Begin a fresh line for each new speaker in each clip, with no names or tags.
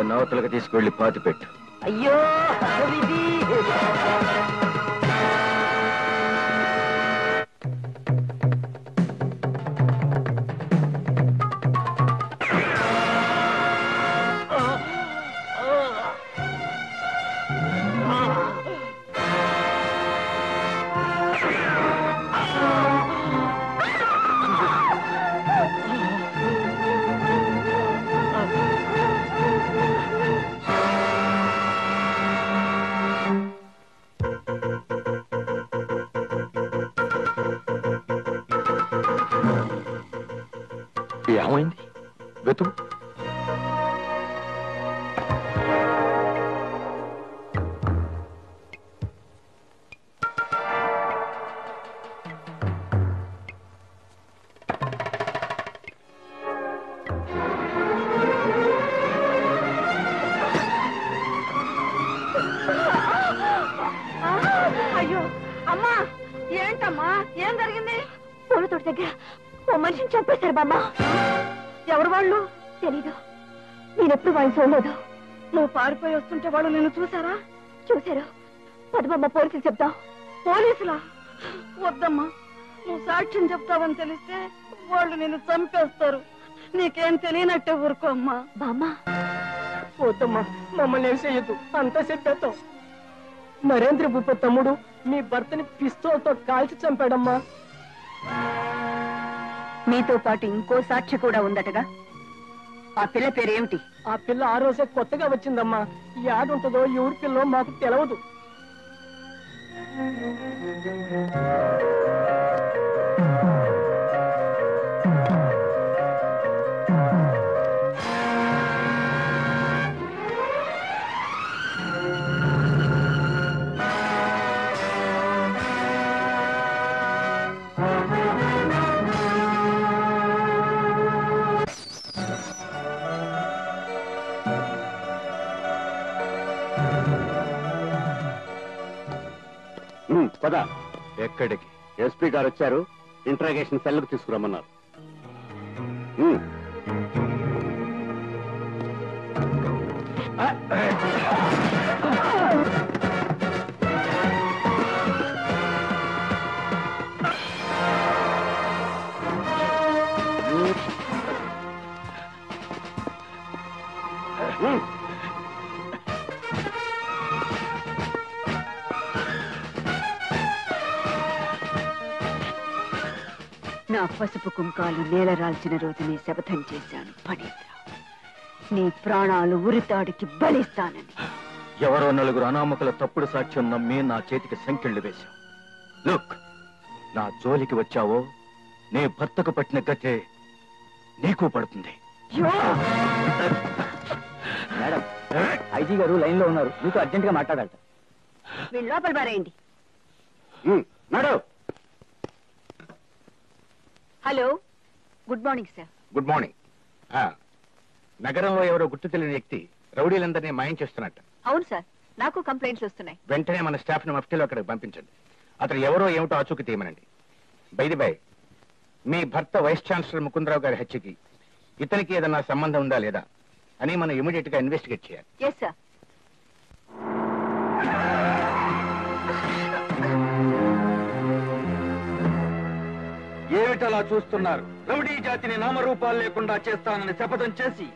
నవతలకు తీసుకువెళ్ళి పాతి పెట్టు.
అయ్యో
ఏమైంది? వెతుకు.
అయ్యో అమ్మా, ఏంటమ్మా, ఏం జరిగింది? పూల తోట దగ్గర ఓ మనిషిని చంపేశారు బామ్మ. ఎవరు వాళ్ళు? తెలీదు, నేనెప్పుడు వాళ్ళు చూడలేదు. నువ్వు పారిపోయి వస్తుంటే వాళ్ళు నిన్ను చూసారా? చూశారు. పదమమ్మ, పోలీసులు చెప్తాం. పోలీసులా? వద్దమ్మా, నువ్వు సాక్ష్యం చెప్తావని తెలిస్తే వాళ్ళు నిన్ను చంపేస్తారు. నీకేం తెలియనట్టే ఊరుకో అమ్మా. బామ్మ
పోతమ్మా, మమ్మల్ని ఏం చెయ్యొద్దు, అంతా చెప్పేస్తాం. నరేంద్ర భూపతి తమ్ముడు మీ భర్తని పిస్తోల్తో కాల్చి చంపాడమ్మా.
మీతో పాటు ఇంకో సాక్షి కూడా ఉందటగా. ఆ పిల్ల పేరేమిటి?
ఆ పిల్ల ఆ రోజే కొత్తగా వచ్చిందమ్మా. యాడుంటుందో ఎవరి పిల్లో మాకు తెలవదు.
పద.
ఎక్కడికి?
ఎస్పీ గారు వచ్చారు, ఇంట్రాగేషన్ సెల్కు తీసుకురమ్మన్నారు.
నా పసుపు కుంకాలు నేలరాల్చిన రోజు నీ శపథం చేశాను ఫణీంద్ర. నీ ప్రాణాలు ఉరితాడికి బలిస్తానని.
ఎవరో నలుగురు అనామకుల తప్పుడు సాక్ష్యం నమ్మి నా చేతికి సంకెళ్లు వేశావు. లుక్, నా జోలికి వచ్చావో నీ భర్తకు పట్టిన గతే నీకు పడుతుంది.
మేడం, ఐజీ గారు లైన్ లో ఉన్నారు, మీతో అర్జెంట్ గా మాట్లాడాలి.
వీళ్ళు లోపల బారేయండి.
Madam.
Hello, good morning sir.
Good morning. నగరంలో ఎవరో గుర్తు తెలియని వ్యక్తి రౌడీలందరినీ మాయం చేస్తున్నట్టు.
అవును సార్, నాకు కంప్లైంట్స్ వస్తున్నాయి.
వెంటనే మన స్టాఫ్ ను మఫ్టీలో అక్కడికి పంపించండి. అతను ఎవరో ఏమిటో ఆచూకీ తీయమనండి. బైది బై, మీ భర్త వైస్ ఛాన్సలర్ ముకుందరావు గారి హత్యకి ఇతనికి ఏదన్నా సంబంధం ఉందా లేదా అని మనం ఇమీడియట్ గా ఇన్వెస్టిగేట్ చేయాలి.
Yes sir.
ఏమిటలా చూస్తున్నారు? రౌడీ జాతిని నామరూపాలు లేకుండా చేస్తానని శపథం చేసి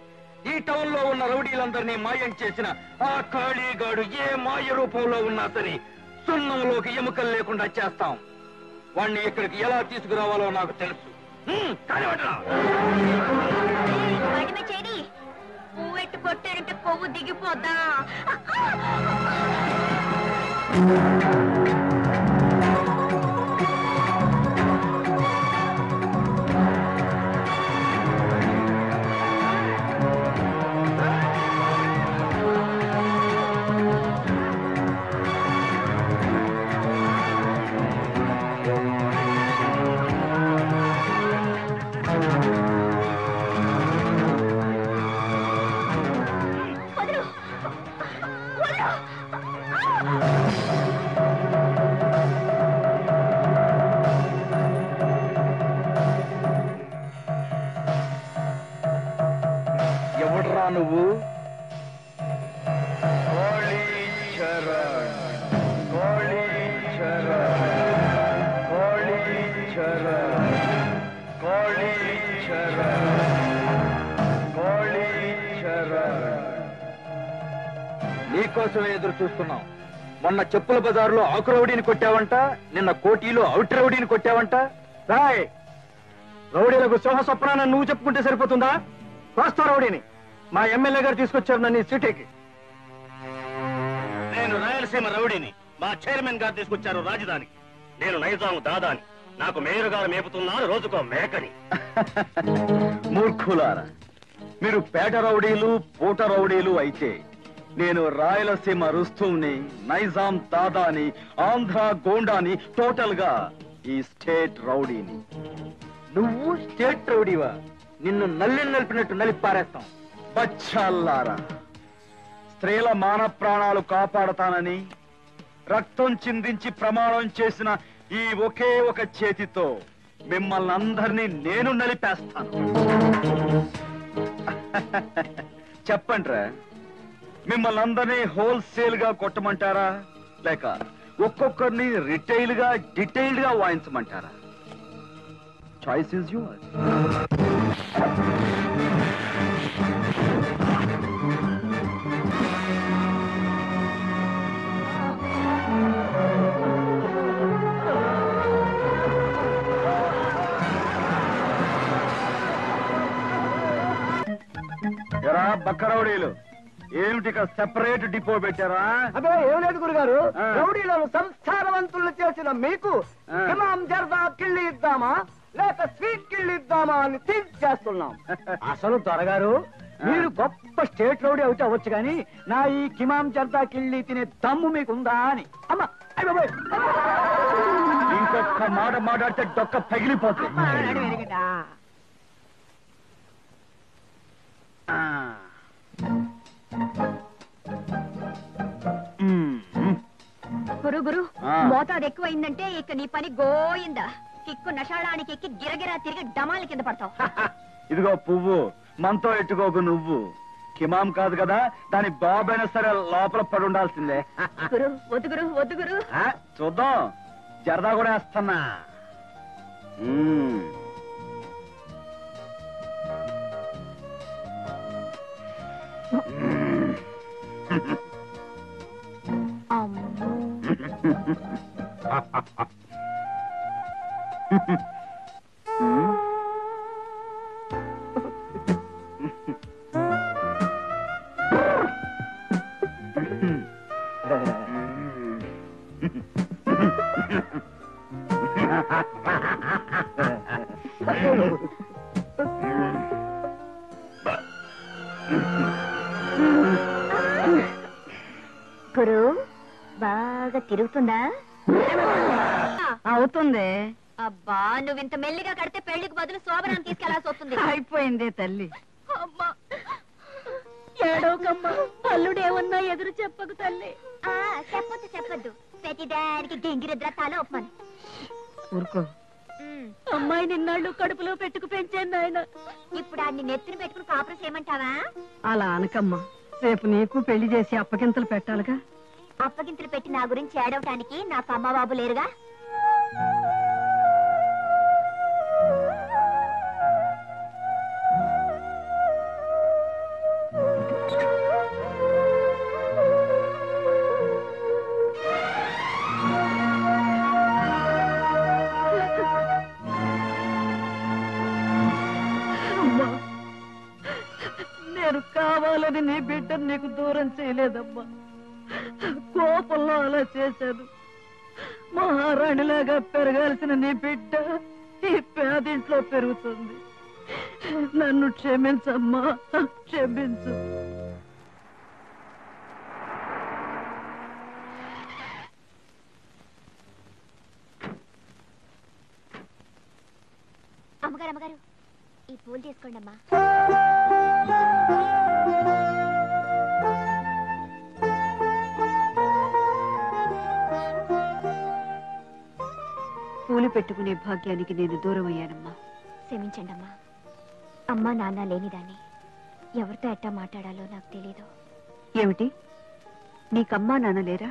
ఈ టౌన్ లో ఉన్న రౌడీలందరినీ మాయం చేసిన ఆ ఖాళీగాడు ఏ మాయ రూపంలో ఉన్నా సరే సున్నంలోకి ఎముకలు లేకుండా చేస్తాం. వాణ్ణి ఇక్కడికి ఎలా తీసుకురావాలో నాకు తెలుసు.
పువ్వెట్టు కొట్టారంటే కొవ్వు దిగిపోద్దా?
నీకోసమే ఎదురు చూస్తున్నాం. మొన్న చెప్పుల బజారులో ఆకు రౌడీని కొట్టావంట, నిన్న కోటిలో అవుట్ రౌడీని కొట్టావంట.
రాయ్, రౌడీలకు సింహస్వప్నాన్ని నువ్వు చెప్పుకుంటే సరిపోతుందా? వాస్తవ రౌడీని మా ఎమ్మెల్యే గారు తీసుకొచ్చారు నన్ను సిటీకి.
నేను రాయలసీమ రౌడీని మా చైర్మన్ గారు తీసుకొచ్చారు రాజధానికి. నేను నైజాం దాదాని, నాకు మేయర్ గారు మేపుతున్నారు రోజుకో మేకని.
మూర్ఖులారా, మీరు పేట రౌడీలు పూట రౌడీలు అయితే నేను రాయలసీమ రుస్తుని, నైజాం దాదాని, ఆంధ్ర గోండాని, టోటల్ గా ఈ స్టేట్ రౌడీని. నువ్వు స్టేట్ రౌడీవా? నిన్ను నలిపినట్టు నలిపారేస్తాం. బచ్చాల్లారా, స్త్రీల మాన ప్రాణాలు కాపాడతానని రక్తం చిందించి ప్రమాణం చేసిన ఈ ఒకే ఒక చేతితో మిమ్మల్ని అందరినీ నేను నలిపేస్తాను. చెప్పండ్రా, మిమ్మల్ని అందరినీ హోల్సేల్ గా కొట్టమంటారా, లేక ఒక్కొక్కరిని రిటైల్ గా డీటెయిల్డ్ గా వాయించమంటారా? Choice is yours. ఎరా బక్కరౌడీలు, ఏమిటి సెపరేట్ డిపో పెట్టారా?
అదే ఏం లేదు గురుగారు, రౌడీలను సంస్కారవంతులు చేసిన మీకు ఇమాం జర్దా కిళ్ళి ఇద్దామా లేక స్వీట్ కిళ్ళి ఇద్దామా అని థింక్ చేస్తున్నాం. అసలు త్వరగారు, మీరు గొప్ప స్టేట్ రౌడీ అవుతే అవ్వచ్చు కానీ నా ఈ కిమాం జర్దా కిళ్ళి తినే దమ్ము మీకుందా అని. అమ్మా,
ఇంకొక మాట మాట్లాడితే డొక్క పగిలిపోతుంది.
గురు గురు, మోతాదు ఎక్కువైందంటే ఇక నీ పని గోయిందా. కిక్కు నషాళానికి ఎక్కి గిరగిరా తిరిగి డమాల కింద పడతావు.
ఇదిగో పువ్వు, మనతో ఎట్టుకోకు. నువ్వు కిమాం కాదు కదా, దాని బాబైనా సరే లోపల పడి ఉండాల్సిందే.
గురు వద్దు గురు, వద్దు గురు.
చూద్దాం, జరదా కూడా వేస్తున్నా.
గురు బాగా తిరుగుతుందా?
అవుతుంది.
అబ్బా, నువ్వు ఇంత మెల్లిగా కడితే పెళ్లికి బదులు శోభనాన్ని తీసుకెళ్లాల్సి వస్తుంది.
అయిపోయిందే తల్లి.
అమ్మా, ఏడోకమ్మా, అల్లుడేమన్నా ఎదురు చెప్పకు తల్లి. చెప్పొద్దు చెప్పొద్దు, ప్రతిదానికి గింగిరిద్ర తల ఒప్పమని.
ఊరుకో.
అమ్మాయి నిన్నాళ్ళు కడుపులో పెట్టుకు పెంచాను ఆయన. ఇప్పుడు ఆడిని నెత్తిని పెట్టుకుని కాపురం చేయమంటావా?
అలా అనకమ్మా, రేపు నీకు పెళ్లి చేసి అప్పగింతలు పెట్టాలిగా.
అప్పగింతలు పెట్టి నా గురించి ఏడవటానికి నాకు అమ్మ బాబు లేరుగా.
నేను కావాలని నీ బిడ్డను నీకు దూరం చేయలేదమ్మా. కోపంలో అలా చేశాను. మహారాణిలాగా పెరగాల్సిన నీ బిడ్డ ఈ పేదింట్లో పెరుగుతుంది. నన్ను క్షమించమ్మా, క్షమించు.
అమ్మగారు అమ్మగారు, ఈ పూలు తీసుకోండి అమ్మా.
పూలు పెట్టుకునే భాగ్యానికి నేను దూరం అయ్యానమ్మా.
క్షమించండి అమ్మా. అమ్మా నాన్న లేనిదాన్ని ఎవరితో ఎట్టా మాట్లాడాలో నాకు తెలీదు.
ఏమిటి, నీకమ్మా నాన్న లేరా?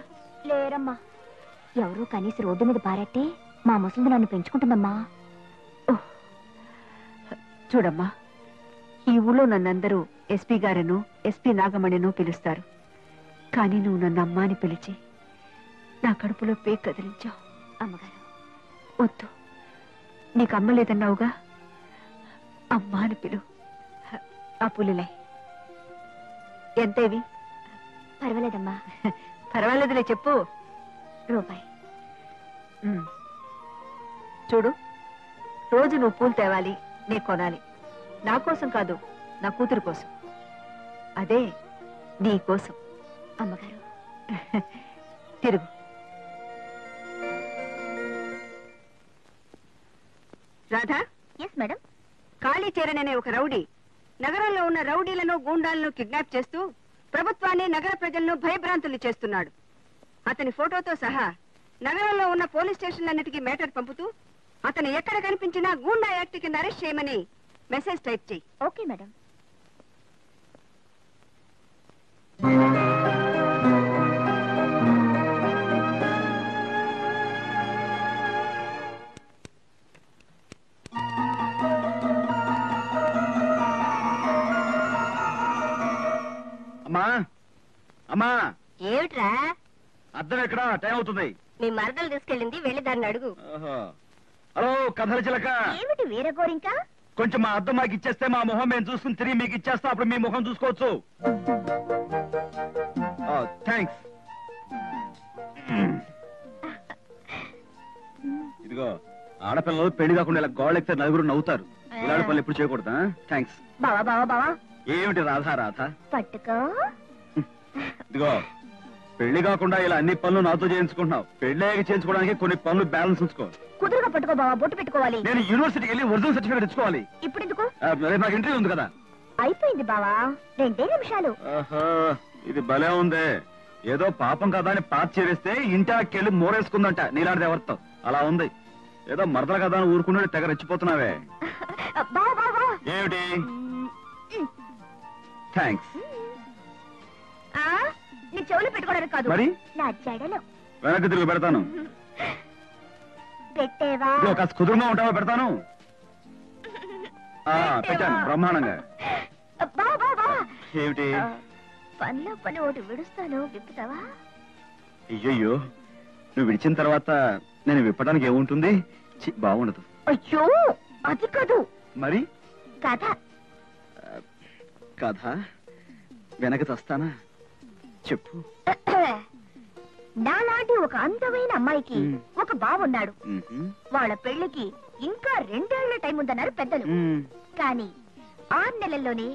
లేరమ్మా. ఎవరూ కనీసం రోడ్డు మీద పారెట్టే మా ముసలిది నన్ను పెంచుకుంటుందమ్మా.
చూడమ్మా, ఈ ఊళ్ళో నన్నందరూ ఎస్పీ గారను, ఎస్పీ నాగమణిను పిలుస్తారు.
కానీ నువ్వు నన్ను అమ్మ అని పిలిచి నా కడుపులో పేక్ కదిలించావు. అమ్మగారు వద్దు, నీకు అమ్మ లేదన్నావుగా, అమ్మ అని పిలు. ఆ పులిలే ఎంతేవి? పర్వాలేదమ్మా. పర్వాలేదులే, చెప్పు. రూపాయి. చూడు, రోజు నువ్వు పూలు తేవాలి, నే కొనాలి. నా కోసం కాదు, నా కూతురు కోసం. అదే నీ కోసం. అమ్మగారు తిరుగు. రాధా. Yes madam. కాళీచరణ్ ఒక రౌడీ నగరంలో ఉన్న రౌడీలను గూండాలను కిడ్నాప్ చేస్తూ ప్రభుత్వాన్ని నగర ప్రజలను భయభ్రాంతులు చేస్తున్నాడు. అతని ఫోటోతో సహా నగరంలో ఉన్న పోలీస్ స్టేషన్లన్నిటికీ మేటర్ పంపుతూ అతను ఎక్కడ కనిపించినా గూండా యాక్ట్ కింద అరెస్ట్ చేయమని మెసేజ్ టైప్ చేయి. Okay madam.
అమ్మా అమ్మా,
ఏమిట్రా?
అద్దం ఎక్కడా? టైం అవుతుంది.
మీ మరదలు తీసుకెళ్ళింది, వెళ్ళి దాన్ని అడుగు.
హలో కథల చిలక,
ఏమిటి వేరే కోరింకా?
కొంచెం మా అద్దం మాకు ఇచ్చేస్తే మా మొహం మేము చూసుకుని తిరిగి మీకు ఇచ్చేస్తాం. అప్పుడు మీ మొహం చూసుకోవచ్చు. థ్యాంక్స్. ఇదిగో, ఆడపిల్లలు పెళ్లి కాకుండా ఇలా గోళ్ళెక్కితే నలుగురు నవ్వుతారు. ఇలాంటి పనులు ఎప్పుడు చేయకూడదా? థ్యాంక్స్.
బావా బావా బావా.
ఏమిటి రాధా రాధా?
పట్టుకో.
ఇదిగో, పెళ్లి కాకుండా ఇలా అన్ని పనులు నాతో చేయించుకుంటున్నావు. పెళ్లి చేయించుకోవడానికి కొన్ని పనులు బ్యాలెన్స్ ఉంచుకో.
కుదురుగా పట్టుకో బావా, బొట్టు పెట్టుకోవాలి.
నేను యూనివర్సిటీకి వెళ్ళి ఒరిజినల్ సర్టిఫికేట్ ఇచ్చుకోవాలి.
ఇప్పుడు ఎందుకు?
నాకు ఇంటర్వ్యూ ఉంది కదా.
అయిపోయింది బావా, 2 నిమిషాలు.
ఇది భలే ఉందే. ఏదో పాపం కదా అని పాత చేరేస్తే ఇంటికెళ్ళి మోరేసుకుందంట నీలాంటిది ఎవరితో. అలా ఉంది. ఏదో మరదల కదా అని ఊరుకునే తెగ రెచ్చిపోతున్నావే. ఏమిటి? థ్యాంక్స్.
నీ చెవులు పెట్టుకోవడానికి కాదు,
మరి
నా జడలో.
వెనక్కి తిరిగి పెడతాను.
పెట్టేవా?
కాస్త కుదురుగా ఉంటావా? పెడతాను. పెట్టాను బ్రహ్మాండంగా. ఏమిటి?
పనిలో పని ఒకటి విడుస్తాను, విప్పుతావా?
అయ్యయ్యో, నువ్వు విడిచిన తర్వాత నేను విప్పడానికి ఏముంటుంది? బాగుండదు.
అయ్యో, అది కాదు.
మరి
కథ.
కథ వెనక చస్తానా? చెప్పు.
నాలాంటి ఒక అందమైన అమ్మాయికి ఒక బావున్నాడు. వాళ్ళ పెళ్లికి ఇంకా 2 ఏళ్ల టైం ఉందన్నారు పెద్దలు. కానీ 6 నెలల్లోనే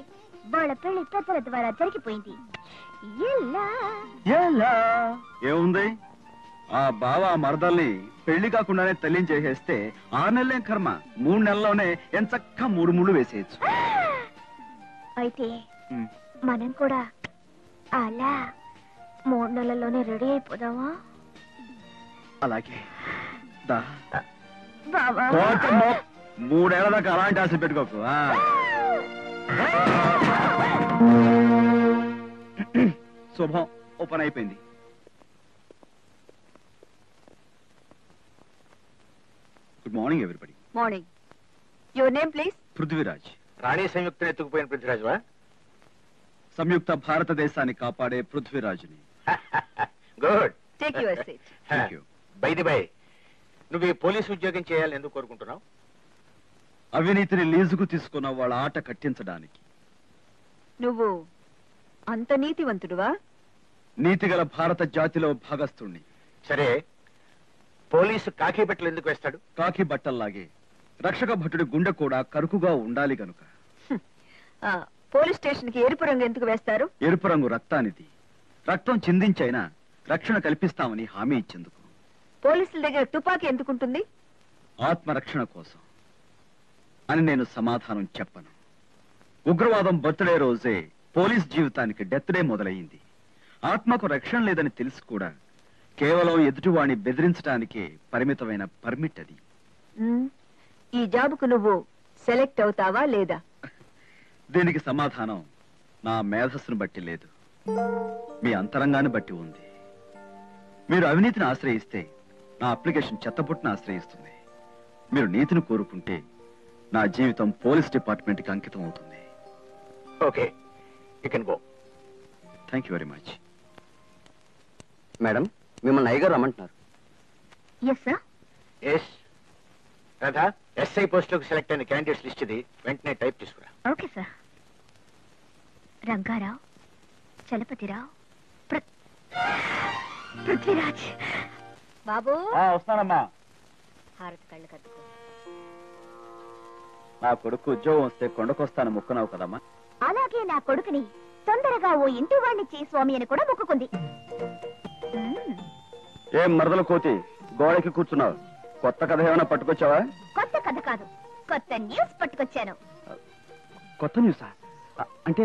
వాళ్ళ పెళ్లి పెద్దల ద్వారా జరిగిపోయింది.
ఏముంది? ఆ బావ మరదల్ని పెళ్లి కాకుండానే తల్లిని చేసేస్తే 6 నెలలేం కర్మ, 3 నెలల్లోనే ఎంచక్క 3 ముళ్ళు వేసేయచ్చు.
అయితే మనం కూడా అలా 3 నెలల్లోనే రెడీ అయిపోదామా?
అలాగే దా.
బావా,
3 ఏళ్ల దాకా అలాంటి ఆశ పెట్టుకోకు. శుభం, ఓ పని అయిపోయింది. Good morning everybody.
Morning. Your name please?
Prithviraj.
Rani సంయుక్తను ఎత్తుకుపోయిన పృథ్వీరాజువా?
సంయుక్త భారతదేశాన్ని కాపాడే పృథ్వీరాజుని.
Good.
Take your seat.
Thank you.
By the by, నువ్వు ఈ పోలీసు ఉద్యోగం చేయాలని ఎందుకు కోరుకుంటున్నావు?
అవినీతిని లీజుకు తీసుకున్న వాళ్ళ ఆట కట్టించడానికి.
నువ్వు అంత నీతివంతుడువా?
నీతిగల భారత జాతిలో భాగస్థుణ్ణి.
సరే, పోలీసు కాకి బట్టలు ఎందుకు వేస్తాడు?
కాకి బట్టల్లాగే రక్షక భటుడి గుండె కూడా కరుకుగా ఉండాలి గనుక.
పోలీస్ స్టేషన్ కి ఎరుపు రంగు ఎందుకు వేస్తారు?
ఎరుపు రంగు రక్తానిది. రక్తం చిందించైనా రక్షణ కల్పిస్తామని హామీ ఇచ్చేందుకు.
పోలీసుల దగ్గర తుపాకీ ఎందుకుంటుంది?
ఆత్మరక్షణ కోసం అని నేను సమాధానం చెప్పను. ఉగ్రవాదం బర్త్డే రోజే పోలీస్ జీవితానికి డెత్ డే మొదలయ్యింది. ఆత్మకు రక్షణ లేదని తెలిసి కూడా కేవలం ఎదుటివాణ్ణి బెదిరించడానికే పరిమితమైన పర్మిట్ అది.
ఈ జాబుకు నువ్వు సెలెక్ట్ అవుతావా లేదా?
దీనికి సమాధానం నా మేధస్సును బట్టి లేదు, మీ అంతరంగాన్ని బట్టి ఉంది. మీరు అవినీతిని ఆశ్రయిస్తే నా అప్లికేషన్ చెత్తపుట్టును ఆశ్రయిస్తుంది. మీరు నీతిని కోరుకుంటే నా జీవితం పోలీస్ డిపార్ట్మెంట్కి అంకితం అవుతుంది.
Okay, you can go.
Thank you very much.
Madam మిమ్మల్ని అయ్యగారు రమ్మంటున్నారు.
Yes sir.
Yes Radha, SI పోస్టులకు సెలెక్ట్ అయిన క్యాండిడేట్స్ లిస్ట్ ఇది, వెంటనే టైప్ తీసుకురా.
Okay sir. రంగారావు, చలపతిరావు, పృథ్వీరాజ్. బాబు
వస్తానమ్మా.
హారతి కళ్ళు కట్టుకో.
నా కొడుకు ఉద్యోగం వస్తే కొండకొస్తాను మొక్కున్నావు కదమ్మా.
అలాగే నా కొడుకుని తొందరగా ఓ ఇంటి వాణ్ణి చేయి స్వామి అని కూడా మొక్కుకుంది.
ఏం మరదల కోతి గోడకి కూర్చున్నావు? కొత్త కథ ఏమైనా పట్టుకొచ్చావా?
కొత్త కథ కాదు, కొత్త న్యూస్ పట్టుకొచ్చాను.
కొత్త న్యూసా? అంటే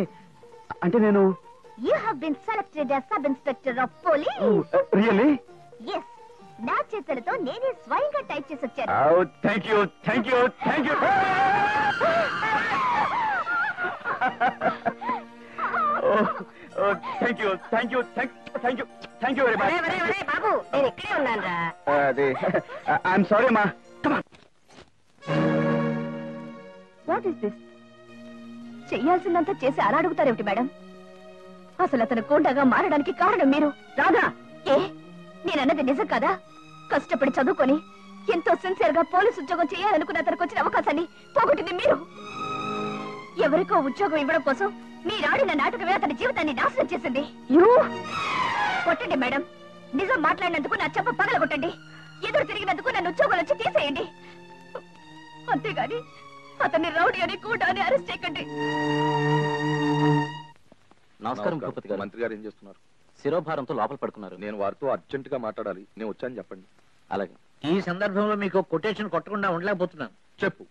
అంటే నేను
you have been selected as sub inspector of police.
Really?
Yes, నా చేతులతో నేనే స్వయంగా టైప్ చేసి వచ్చాను.
Thank you thank you thank you. Thank you thank you thank you thank you very much.
బాబు నేను ఇక్కడే ఉన్నాను రా.
అది ఐఎమ్ సారీ అమ్మా.
What is this? చెయ్యాల్సిందంతా చేసి అలా అడుగుతారేమిటి మేడం? అసలు అతను గూండాగా మారడానికి కారణం మీరు. రాదా? ఏ నేనన్నది నిజం కదా? కష్టపడి చదువుకొని ఎంతో సిన్సియర్ గా పోలీసు ఉద్యోగం చేయాలనుకున్న అతనికి వచ్చిన అవకాశాన్ని పోగొట్టింది మీరు. ఎవరికో ఉద్యోగం ఇవ్వడం కోసం మీరాడిన నాటకమే అతని జీవితాన్ని నాశనం చేసింది. కొట్టండి మేడం. నిజం మాట్లాడినందుకు నా చెప్ప పగలగొట్టండి. ఎదురు తిరిగినందుకు నన్ను ఉద్యోగం నుంచి తీసేయండి. అంతేగాని అతన్ని రౌడీ అని కూడా అరెస్ట్ చేయకండి.
నమస్కారం భూపతి గారు.
మంత్రి గారు ఏం చేస్తున్నారు?
శిరోభారంతో లోపల పడుకున్నారు.
నేను వారితో అర్జెంట్ గా మాట్లాడాలి. నేను వచ్చాను చెప్పండి.
అలాగే.
ఈ సందర్భంలో మీకు కొటేషన్ కొట్టకుండా ఉండలేకపోతున్నాను.
చెప్పు.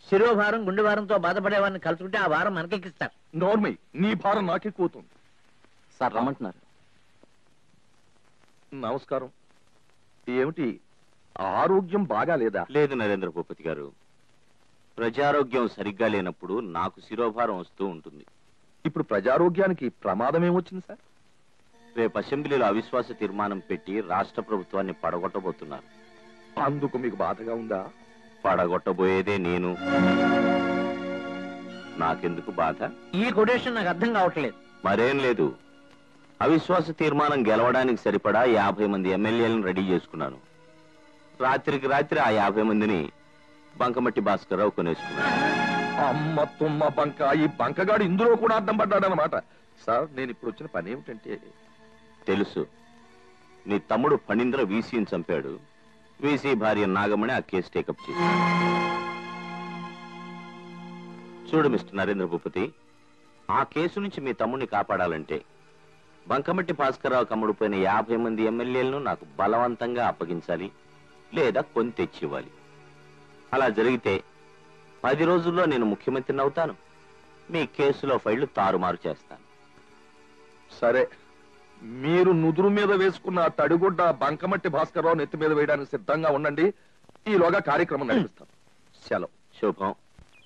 శిరోభారం గుండె వారంతో బాధపడే వారిని కలుసుకుంటే ఆ వారం మనకెక్కిస్తారు.
నోర్మి, నీ భారం నాకెక్కుతుంది.
సార్ రమ్మంటున్నారు.
నమస్కారం. ఏమిటి ఆరోగ్యం బాగా లేదా?
లేదు నరేంద్ర భూపతి గారు, ప్రజారోగ్యం సరిగ్గా లేనప్పుడు నాకు శిరోభారం వస్తూ ఉంటుంది.
ఇప్పుడు ప్రజారోగ్యానికి ప్రమాదం ఏమొచ్చింది సార్?
రేపు అసెంబ్లీలో అవిశ్వాస తీర్మానం పెట్టి రాష్ట్ర ప్రభుత్వాన్ని పడగొట్టబోతున్నారు.
అందుకు మీకు బాధగా ఉందా?
పడగొట్టబోయేదే నేను. నాకెందుకు బాధ?
ఈ కొటేషన్ నాకు అర్థం కావట్లేదు.
మరేం లేదు, అవిశ్వాస తీర్మానం గెలవడానికి సరిపడా 50 మంది ఎమ్మెల్యేలను రెడీ చేసుకున్నాను. రాత్రికి రాత్రి ఆ 50 మందిని బంకమట్టి భాస్కర్రావు కొనేసుకున్నాను.
అమ్మ తుమ్మ బంక, ఈ బంకగాడు ఇందులో కూడా అడ్డం పడ్డాడనమాట. సార్ నేను ఇప్పుడు వచ్చిన పని ఏమిటంటే,
తెలుసు, నీ తమ్ముడు ఫణీంద్ర వీసీని చంపాడు. వీసీ భార్య నాగమణి ఆ కేసు టేకప్ చేసి. చూడు మిస్టర్ నరేంద్ర భూపతి, ఆ కేసు నుంచి మీ తమ్ముడిని కాపాడాలంటే బంకమట్టి భాస్కర్రావు కమ్ముడిపోయిన 50 మంది ఎమ్మెల్యేలను నాకు బలవంతంగా అప్పగించాలి, లేదా కొని తెచ్చివ్వాలి. అలా జరిగితే 10 రోజుల్లో నేను ముఖ్యమంత్రిని అవుతాను. మీ కేసులో ఫైళ్లు తారుమారు చేస్తాను.
సరే, మీరు నుదురు మీద వేసుకున్న తడిగుడ్డ బంకమట్టి భాస్కర్రావు నెత్తి మీద వేయడానికి సిద్ధంగా ఉండండి. ఈలోగా కార్యక్రమం నడిపిస్తాం. సెలవు.
శుభం.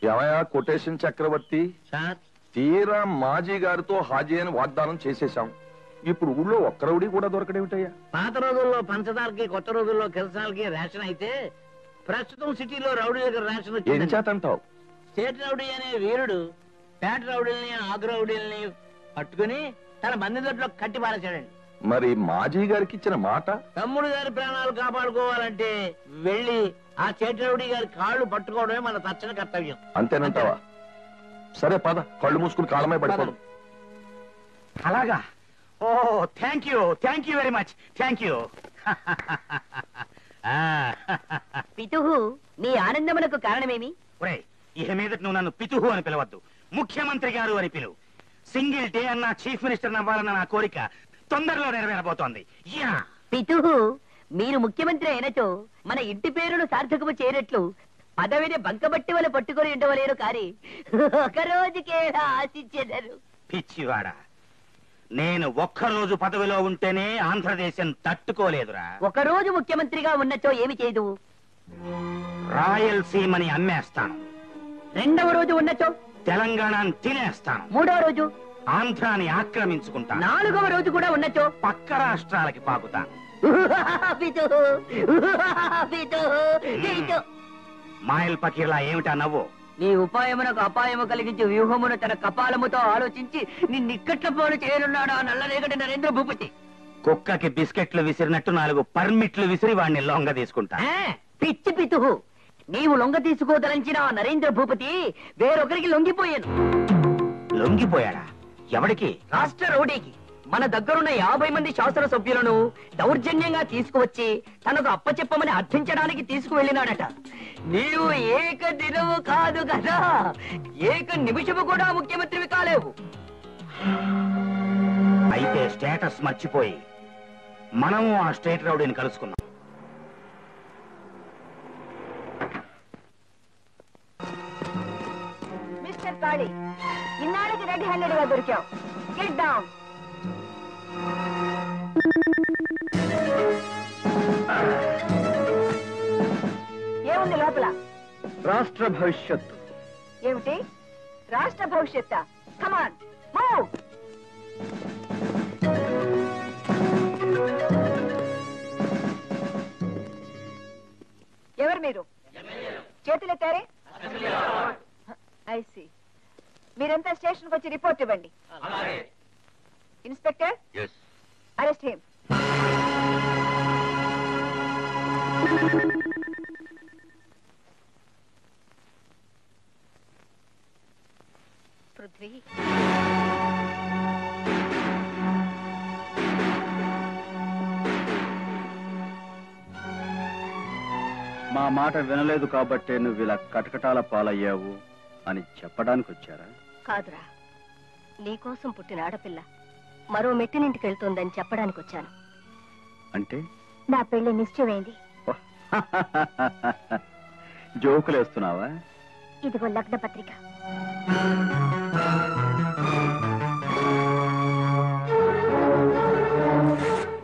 ఏమయ్యా కొటేషన్ చక్రవర్తి,
సార్,
తీరా మాజీ గారితో హాజీ అని వాగ్దానం చేసేశాం. ఇప్పుడు ఊళ్ళో ఒక్క రౌడీ కూడా దొరకడేమిటయ్యా?
పాత రోజుల్లో పంచదారకి, కొత్త రోజుల్లో కిరసనాలకి రేషన్ అయితే ప్రస్తుతం సిటీలో రౌడీలకు రేషన్
ఏం
వచ్చింది.
చేతంటావు?
స్టేట్ రౌడీ అనే వీరుడు పేట రౌడీల్ని, ఆగు రౌడీల్ని పట్టుకుని తన బంధువుల్లో కట్టి పారేశాడండి.
మరి మాజీ గారికి ఇచ్చిన మాట?
తమ్ముడు గారి ప్రాణాలు కాపాడుకోవాలంటే వెళ్ళి ఆ స్టేట్ రౌడీ గారి కాళ్ళు పట్టుకోవడమే మన తక్షణ కర్తవ్యం.
అంతేనంటావా? సరే పద, కళ్ళు మూసుకుని కాలమే పడిపోదు.
అలాగా? Oh thank you very much. Thank you.
పితుహు, మీ ఆనందములకు కారణమేమి?
ఇక మీదట నువ్వు నన్ను పితుహు అని పిలవద్దు, ముఖ్యమంత్రి గారు అని పిలువు. సింగిల్ డే అన్న చీఫ్ మినిస్టర్ అవ్వాలన్న నా కోరిక తొందరలో నెరవేరబోతోంది.
పితుహు, మీరు ముఖ్యమంత్రి అయినచో మన ఇంటి పేరును సార్థకము చేయనట్లు పదవిని బంకబట్టి వల్ల పట్టుకొని ఉండవలేరు కానీ ఒక రోజుకేలా ఆశించెదరు.
పిచ్చివాడా, నేను ఒక్కరోజు పదవిలో ఉంటేనే ఆంధ్రదేశం తట్టుకోలేదురా.
ఒక రోజు ముఖ్యమంత్రిగా ఉన్నచో ఏమి చేయదు?
రాయలసీమని అమ్మేస్తాను.
రెండవ రోజు ఉన్నచో
తెలంగాణని తినేస్తాను.
మూడవ రోజు
ఆంధ్రాని ఆక్రమించుకుంటాను.
నాలుగవ రోజు కూడా ఉన్నచో
పక్క రాష్ట్రాలకి పాకుతాను.
పితుహు, పితుహు, పితుహు.
మాయల్ పకీర్లా ఏమిటా నవ్వు?
నీ ఉపాయమునకు అపాయము కలిగించి వ్యూహమును తన కపాలముతో ఆలోచించి నిన్నిక్కట్ల పోలు చేయనున్నాడు ఆ నల్లరేగడి నరేంద్ర భూపతి.
కుక్కకి బిస్కెట్లు విసిరినట్టు 4 పర్మిట్లు విసిరి వాడిని లొంగ తీసుకుంటా.
పిచ్చి పితుహు, నీవు లొంగ తీసుకోదలంచిన నరేంద్ర భూపతి వేరొకరికి లొంగిపోయాను.
లొంగిపోయాడా? ఎవడికి?
రాష్ట్ర రౌడీకి. మన దగ్గరున్న 50 మంది శాసన సభ్యులను దౌర్జన్యంగా తీసుకువచ్చి తనకు అప్పచెప్పమని అర్థించడానికి తీసుకువెళ్ళినాడట. నీవు ఏక దినము కాదు కదా, ఏక నిమిషము కూడా ముఖ్యమంత్రివి కాలేవు.
అయితే స్టేటస్ మర్చిపోయి మనము ఆ స్టేట్ రౌడీని కలుసుకున్నాం.
మిస్టర్ కాళీ, ఇన్నాళ్ళకి రెడ్ హ్యాండెడ్ గా దొరికావు. Get down. ఏముంది లోపల?
రాష్ట్ర భవిష్యత్తు.
ఏమిటి రాష్ట్ర భవిష్యత్? Come on move. ఎవరు మీరు? చేతులెత్తారే? ఐసి. మీరంతా స్టేషన్కి వచ్చి రిపోర్ట్ ఇవ్వండి. Inspector, arrest him. పృథ్వీ,
మా మాట వినలేదు కాబట్టే నువ్వు ఇలా కటకటాల పాలయ్యావు అని చెప్పడానికి వచ్చారా?
కాదురా, నీకోసం పుట్టిన ఆడపిల్ల మరో మెట్టినింటికి వెళ్తోందని చెప్పడానికి వచ్చాను.
అంటే
నా పెళ్లి నిశ్చయమైంది.
జోకులేస్తున్నావా?
ఇదిగో లగ్న పత్రిక.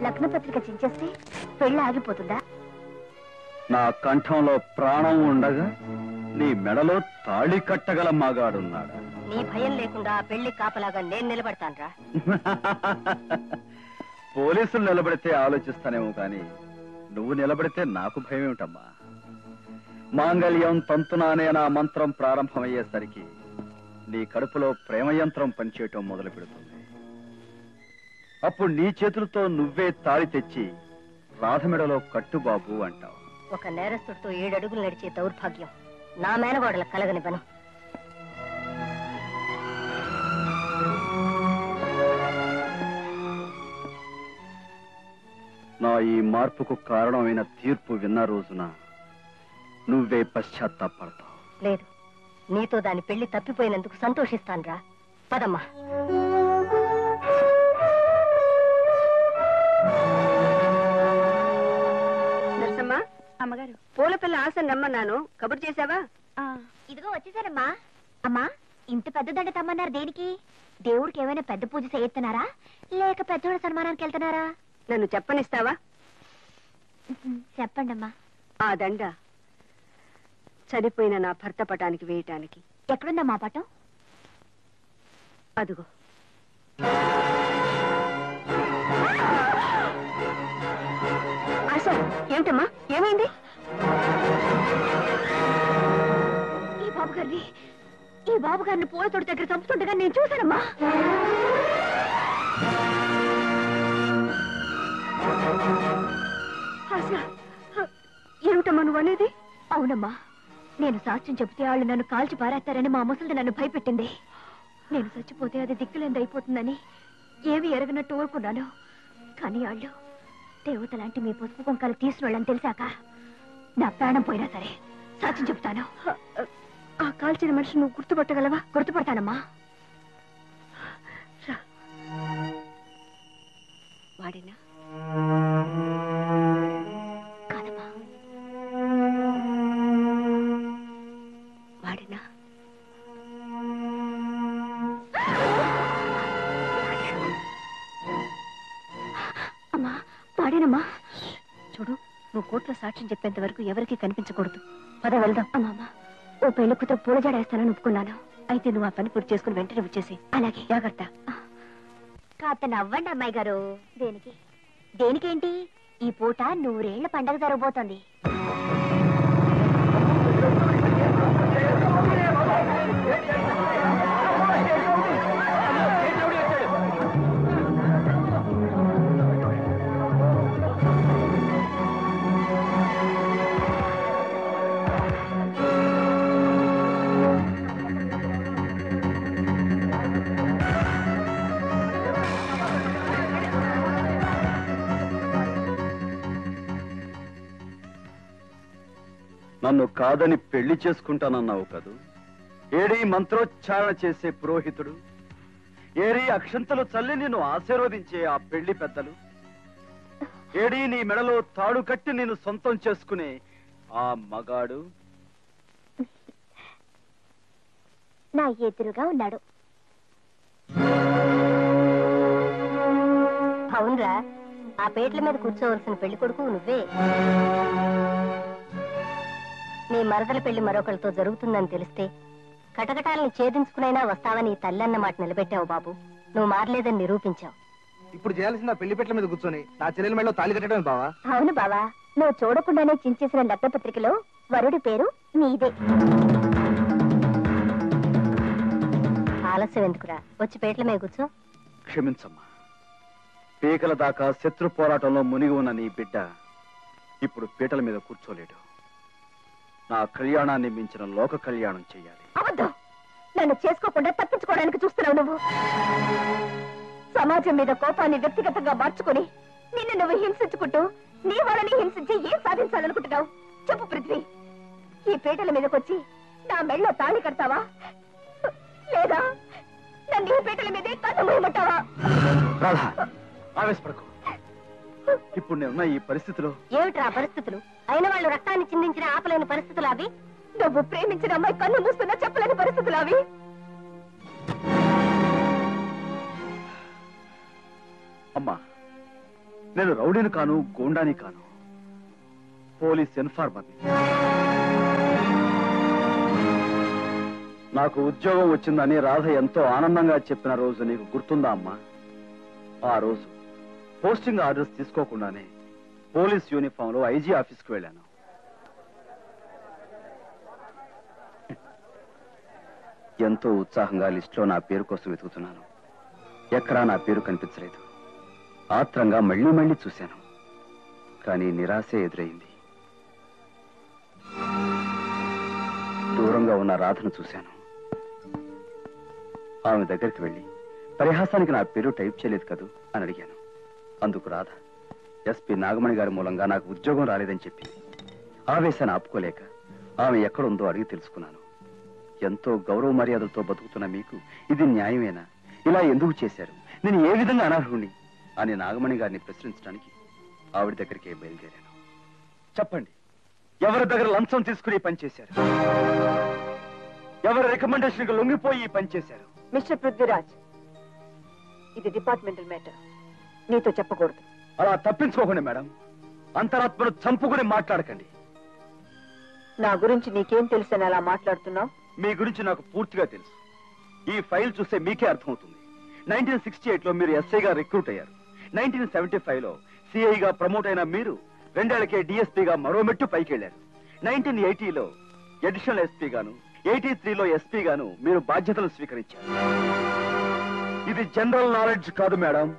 లగ్న పత్రిక చించేస్తే పెళ్లి ఆగిపోతుందా?
నా కంఠంలో ప్రాణం ఉండగా నీ మెడలో తాళి కట్టగల మగాడున్నాడు.
నీ భయం లేకుండా ఆ పెళ్లి కాపలాగా నేను నిలబడతానురా.
పోలీసులు నిలబడితే ఆలోచిస్తానేమో కానీ నువ్వు నిలబడితే నాకు భయం ఏమిటమ్మా? మాంగళ్యం తంతునానే నా మంత్రం ప్రారంభమయ్యేసరికి నీ కడుపులో ప్రేమ యంత్రం పనిచేయటం మొదలు పెడుతుంది. అప్పుడు నీ చేతులతో నువ్వే తాళి తెచ్చి రాధమెడలో కట్టుబాబు అంటావు.
ఒక నేరస్తుడితో 7 అడుగులు నడిచే దౌర్భాగ్యం నా మేనగోడల కలగనివ్వను.
నా ఈ మార్పుకు కారణమైన తీర్పు విన్న రోజున నువ్వే పశ్చాత్తాపడతావు.
లేదు, నీతో దాని పెళ్లి తప్పిపోయినందుకు సంతోషిస్తానురా. పదమ్మా. నర్సమ్మా, అమ్మగారు పూల పిల్ల ఆశను రమ్మన్నాను, కబురు చేశావా?
ఇదిగో వచ్చేసారమ్మా. అమ్మా, ఇంత పెద్ద దండ తమ్మన్నారు దేనికి? దేవుడికి ఏమైనా పెద్ద పూజ చేస్తున్నారా లేక పెద్దోళ్ళ సన్మానానికి వెళ్తున్నారా?
నన్ను చెప్పనిస్తావా?
చెప్పండమ్మా.
ఆ దండ చనిపోయిన నా భర్త పటానికి వేయటానికి.
ఎక్కడుందమ్మా పటం?
అదుగో. ఆశ, ఏమిటమ్మా, ఏమైంది?
ఈ బాబు గారిని పూల తోట దగ్గర చంపుతుండగా నేను చూశానమ్మా.
ఆశ, ఏమిటమ్మా నువ్వు అనేది?
అవునమ్మా, నేను సాక్ష్యం చెబితే వాళ్ళు నన్ను కాల్చి పారేస్తారని మా ముసలిది నన్ను భయపెట్టింది. నేను చచ్చిపోతే అది దిక్కులేంది అయిపోతుందని ఏమి ఎరగనట్టు ఊరుకున్నాను. కానీ వాళ్ళు దేవత లాంటి మీ పసుపు కుంకాలు తీసిన వాళ్ళని తెలిసాక నా ప్రాణం పోయినా సరే సాక్ష్యం చెప్తాను.
ఆ కాల్చిన మనిషి నువ్వు గుర్తుపట్టగలవా?
గుర్తుపడతానమ్మా.
వాడినా?
కాదమ్మా.
వాడినా?
అమ్మా, వాడేనమ్మా.
చూడు, నువ్వు కోర్టులో సాక్ష్యం చెప్పేంత వరకు ఎవరికీ కనిపించకూడదు. పద వెళ్దాం.
అమ్మా, ఓ పెళ్లి కూతురు పూల జడ వేస్తానని ఒప్పుకున్నాను.
అయితే నువ్వు ఆ పని పూర్తి చేసుకుని వెంటనే వచ్చేసి.
అలాగే.
జాగ్రత్త.
కాస్త నవ్వండి అమ్మాయి గారు. దేనికి? దేనికేంటి? ఈ పూట 100 ఏళ్ల పండగ జరగబోతోంది.
నన్ను కాదని పెళ్లి చేసుకుంటానన్నావు కదూ. ఏడీ మంత్రోచ్చారణ చేసే పురోహితుడు, ఏడీ అక్షంతలు చల్లి నిన్ను ఆశీర్వదించే ఆ పెళ్లి పెద్దలు, ఏడీ నీ మెడలో తాడు కట్టి నిన్ను సొంతం చేసుకునే ఆ మగాడు?
నా ఎదురుగా ఉన్నాడు. అవునరా, ఆ పేట్ల మీద కూర్చోవలసిన పెళ్లి కొడుకు నువ్వే. నీ మరదల పెళ్లి మరొకరితో జరుగుతుందని తెలిస్తే కటకటాలను ఛేదించుకునైనా వస్తావని తల్లి అన్న మాట నిలబెట్టావు బాబు. నువ్వు మారలేదని నిరూపించావు.
ఇప్పుడు చేయాల్సిన పెళ్లి పెట్టల మీద కూర్చొని నా చెల్లెల మెడలో తాళి కట్టడం బావా.
అవును బావా, నువ్వు చూడకుండానే చించేసిన లగ్నపత్రికలో వరుడి పేరు నీదే. ఆలస్యం ఎందుకురా, వచ్చి పేట్ల మీద కూర్చో.
క్షమించమ్మా, పీకల దాకా శత్రు పోరాటంలో మునిగి ఉన్న నీ బిడ్డ ఇప్పుడు పీటల మీద కూర్చోలేడు. నా కళ్యాణాన్ని మించిన లోక కళ్యాణం చెయ్యాలి.
అబద్ధం! నన్ను చేసుకోకుండా తప్పించుకోవడానికి చూస్తున్నావు నువ్వు. సమాజం మీద కోపాన్ని వ్యక్తిగతంగా మార్చుకుని నిన్ను నువ్వు హింసించుకుంటూ నీ వాళ్ళని హింసించి ఏం సాధించాలనుకుంటున్నావు? చెప్పు పృథ్వీ, ఈ పీటల మీదకొచ్చి నా మెళ్ళో తాళి కడతావా, లేదా నన్ను ఈ పీటల మీదే కన్ను మూయమంటావా?
రాధా, ఆవేశపడకు. ఇప్పుడు నేనున్న ఈ పరిస్థితిలో
ఏమిట్రా పరిస్థితులు? అయిన వాళ్ళు రక్తాన్ని చిందించిన ఆపలేని పరిస్థితులు అవి. నువ్వు ప్రేమించిన అమ్మాయి కన్ను మూస్తున్నా చెప్పలేని పరిస్థితులు అవి.
అమ్మా, నేను రౌడీని కాను, గూండాని కాను, పోలీస్ ఇన్ఫార్మర్ని. నాకు ఉద్యోగం వచ్చిందని రాధ ఎంతో ఆనందంగా చెప్పిన రోజు నీకు గుర్తుందా అమ్మా? ఆ రోజు పోస్టింగ్ ఆర్డర్స్ తీసుకోకుండానే పోలీస్ యూనిఫామ్ లో ఐజీ ఆఫీస్కి వెళ్ళాను. ఎంతో ఉత్సాహంగా లిస్టులో నా పేరు కోసం వెతుకుతున్నాను. ఎక్కడా నా పేరు కనిపించలేదు. ఆత్రంగా మళ్ళీ మళ్ళీ చూశాను, కానీ నిరాశే ఎదురైంది. దూరంగా ఉన్న రాధను చూశాను. ఆమె దగ్గరికి వెళ్ళి పరిహాసానికి నా పేరు టైప్ చేయలేదు కదూ అని అడిగాను. అందుకు రాధ ఎస్పీ నాగమణి గారి మూలంగా నాకు ఉద్యోగం రాలేదని చెప్పింది. ఆవేశాన్ని ఆపుకోలేక ఆమె ఎక్కడుందో అడిగి తెలుసుకున్నాను. ఎంతో గౌరవ మర్యాదలతో బతుకుతున్న మీకు ఇది న్యాయమేనా? ఇలా ఎందుకు చేశారు? నేను ఏ విధంగా అనర్హుణ్ణి అని నాగమణి గారిని ప్రశ్నించడానికి ఆవిడ దగ్గరికి బయలుదేరాను. చెప్పండి, ఎవరి దగ్గర లంచం తీసుకుని పనిచేశారు? ఎవరి రికమెండేషన్ లొంగిపోయి పనిచేశారు?
మిస్టర్ పృథ్వీరాజ్, ఇది డిపార్ట్మెంటల్ మ్యాటర్, నీతో చెప్పకూడదు.
అలా తప్పించుకోకండి మేడం. అంతరాత్మను చంపుకుని మాట్లాడకండి.
నా గురించి నీకేం తెలుసని అలా మాట్లాడుతున్నావు?
మీ గురించి నాకు పూర్తిగా తెలుసు. ఈ ఫైల్ చూస్తే మీకే అర్థమవుతుంది. 1968లో మీరు ఎస్ఐగా రిక్రూట్ అయ్యారు. 1975లో సిఐగా ప్రమోట్ అయిన మీరు 2 ఏళ్లకే డిఎస్పీగా మరో మెట్టు పైకి వెళ్లారు. 1980లో అడిషనల్ ఎస్పీ గాను, 83లో ఎస్పీ గాను మీరు బాధ్యతలు స్వీకరించారు. ఇది జనరల్ నాలెడ్జ్ కాదు మేడం.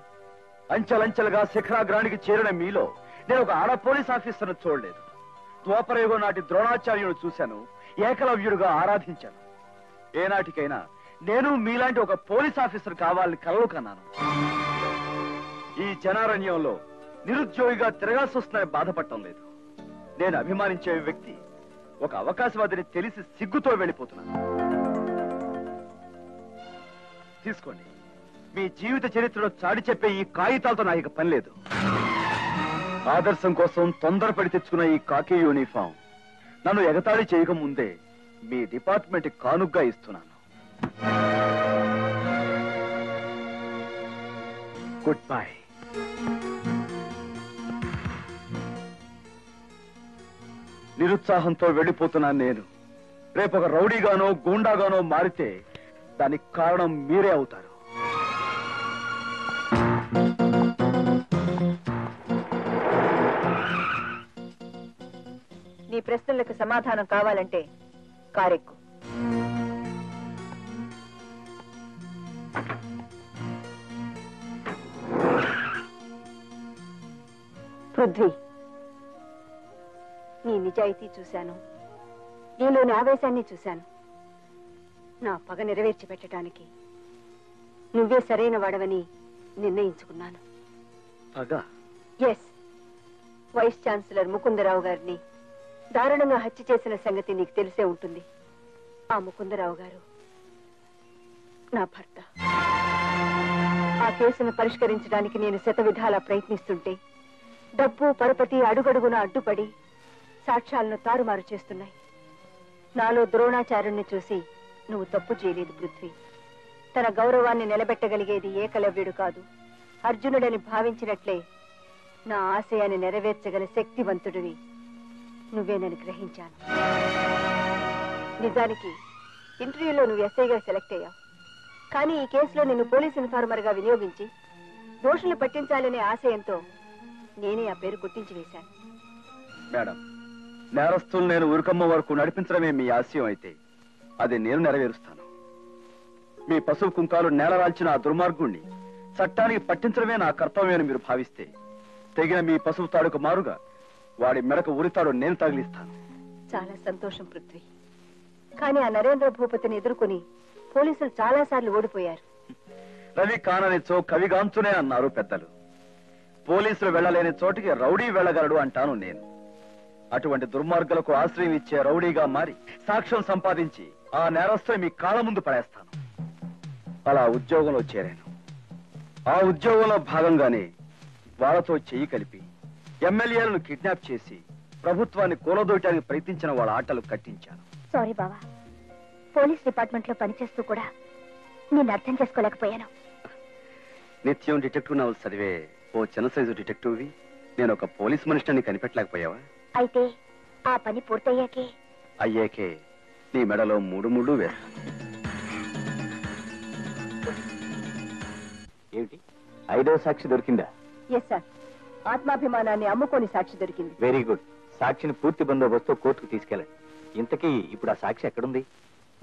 అంచెలంచెలుగా శిఖరాగ్రానికి చేరిన మీలో నేను ఒక ఆడ పోలీస్ ఆఫీసర్ను చూడలేదు. ద్వాపరయుగం నాటి ద్రోణాచార్యుడు చూశాను, ఏకలవ్యుడుగా ఆరాధించాను. ఏనాటికైనా నేను మీలాంటి ఒక పోలీస్ ఆఫీసర్ కావాలని కలలు కన్నాను. ఈ జనారణ్యంలో నిరుద్యోగిగా తిరగాల్సి వస్తుందని బాధపడటం లేదు. నేను అభిమానించే వ్యక్తి ఒక అవకాశవాదిని తెలిసి సిగ్గుతో వెళ్ళిపోతున్నాను. తీసుకోండి, మీ జీవిత చరిత్రలో చాటి చెప్పే ఈ కాగితాలతో నాకు ఇక పని లేదు. ఆదర్శం కోసం తొందరపడి తెచ్చుకున్న ఈ కాకి యూనిఫామ్ నన్ను ఎగతాళి చేయక ముందే మీ డిపార్ట్మెంట్ కానుగ్గా ఇస్తున్నాను. Good bye. నిరుత్సాహంతో వెళ్ళిపోతున్నాను నేను. రేపు ఒక రౌడీగానో గూండాగానో మారితే దానికి కారణం మీరే అవుతారు.
నీ ప్రశ్నలకు సమాధానం కావాలంటే కారెక్కు. పృథ్వీ, నీ నిజాయితీ చూశాను, నీలోని ఆవేశాన్ని చూశాను. నా పగ నెరవేర్చి పెట్టడానికి నువ్వే సరైన వాడవని నిర్ణయించుకున్నాను.
పగ?
ఎస్, వైస్ ఛాన్సలర్ ముకుందరావు గారిని దారుణంగా హత్య చేసిన సంగతి నీకు తెలిసే ఉంటుంది. ఆ ముకుందరావు గారు నా భర్త. ఆ కేసును పరిష్కరించడానికి నేను శతవిధాలా ప్రయత్నిస్తుంటే డబ్బు పరపతి అడుగడుగున అడ్డుపడి సాక్ష్యాలను తారుమారు చేస్తున్నాయి. నాలో ద్రోణాచార్యుణ్ణి చూసి నువ్వు తప్పు చేయలేదు పృథ్వీ. తన గౌరవాన్ని నిలబెట్టగలిగేది ఏకలవ్యుడు కాదు, అర్జునుడని భావించినట్లే నా ఆశయాన్ని నెరవేర్చగల శక్తివంతుడివి నువ్వేనని గ్రహించాను. నిజానికి ఇంటర్వ్యూలో నువ్వు ఎస్ఐగా సెలెక్ట్ అయ్యావు. కానీ ఈ కేసులో నిన్ను పోలీస్ ఇన్ఫార్మర్ గా వినియోగించి దోషులు పట్టించాలనే ఆశయంతో నేనే ఆ పేరు గుర్తించి వేశాను.
మేడం, నేరస్తులు నేను ఉరుకమ్మ వరకు నడిపించడమే మీ ఆశయం అయితే అది నేను నెరవేరుస్తాను. మీ పశువు కుంకాలు నేలరాల్చిన ఆ దుర్మార్గుణ్ణి చట్టానికి పట్టించడమే నా కర్తవ్యమని మీరు భావిస్తే తెగిన మీ పశువు తాడుకు మారుగా వాడి మెడకు ఉరితాడు నేను తగిలిస్తాను.
చాలా సంతోషం పృథ్వీ. కానీ ఆ నరేంద్ర భూపతిని ఎదుర్కొని పోలీసులు చాలా సార్లు ఓడిపోయారు.
రవి కాననిచో కవిగాంచునే అన్నారు పెద్దలు. పోలీసులు వెళ్లలేని చోటికి రౌడీ వెళ్లగలడు అంటాను నేను. అటువంటి దుర్మార్గులకు ఆశ్రయం ఇచ్చే రౌడీగా మారి సాక్ష్యం సంపాదించి ఆ నేరస్తుని మీ కాళ్ళ ముందు పడేస్తాను. అలా ఉద్యోగంలో చేరాను. ఆ ఉద్యోగంలో భాగంగానే వాళ్ళతో చెయ్యి కలిపి ఎమ్మెల్యేలను కిడ్నాప్ చేసి ప్రభుత్వాన్ని కూలదోయటానికి ప్రయత్నించిన వాళ్ళ ఆటలు కట్టించాను.
సారీ బావా, పోలీస్ డిపార్ట్మెంట్ లో పనిచేస్తూ కూడా నేను అర్థం చేసుకోలేకపోయాను.
నిత్యం డిటెక్టివ్ నవల్స్ చదివే ఓ చిన్న సైజు డిటెక్టివ్వి నేను ఒక పోలీస్ మనిషిని కనిపెట్టలేకపోయావా?
అయితే ఆ పని పూర్తయ్యాకే
అయ్యాకే నీ మెడలో 3 ముళ్ళు వేస్తాను.
ఏమిటి 5వ సాక్షి దొరికిందా?
ఎస్ సార్, ఆత్మాభిమానాన్ని అమ్ముకొని సాక్షి దొరికింది.
Very good. సాక్షిని పూర్తి బందోబస్తు కోర్టుకు తీసుకెళ్ళండి. ఇంతకీ ఇప్పుడు ఆ సాక్షి ఎక్కడుంది?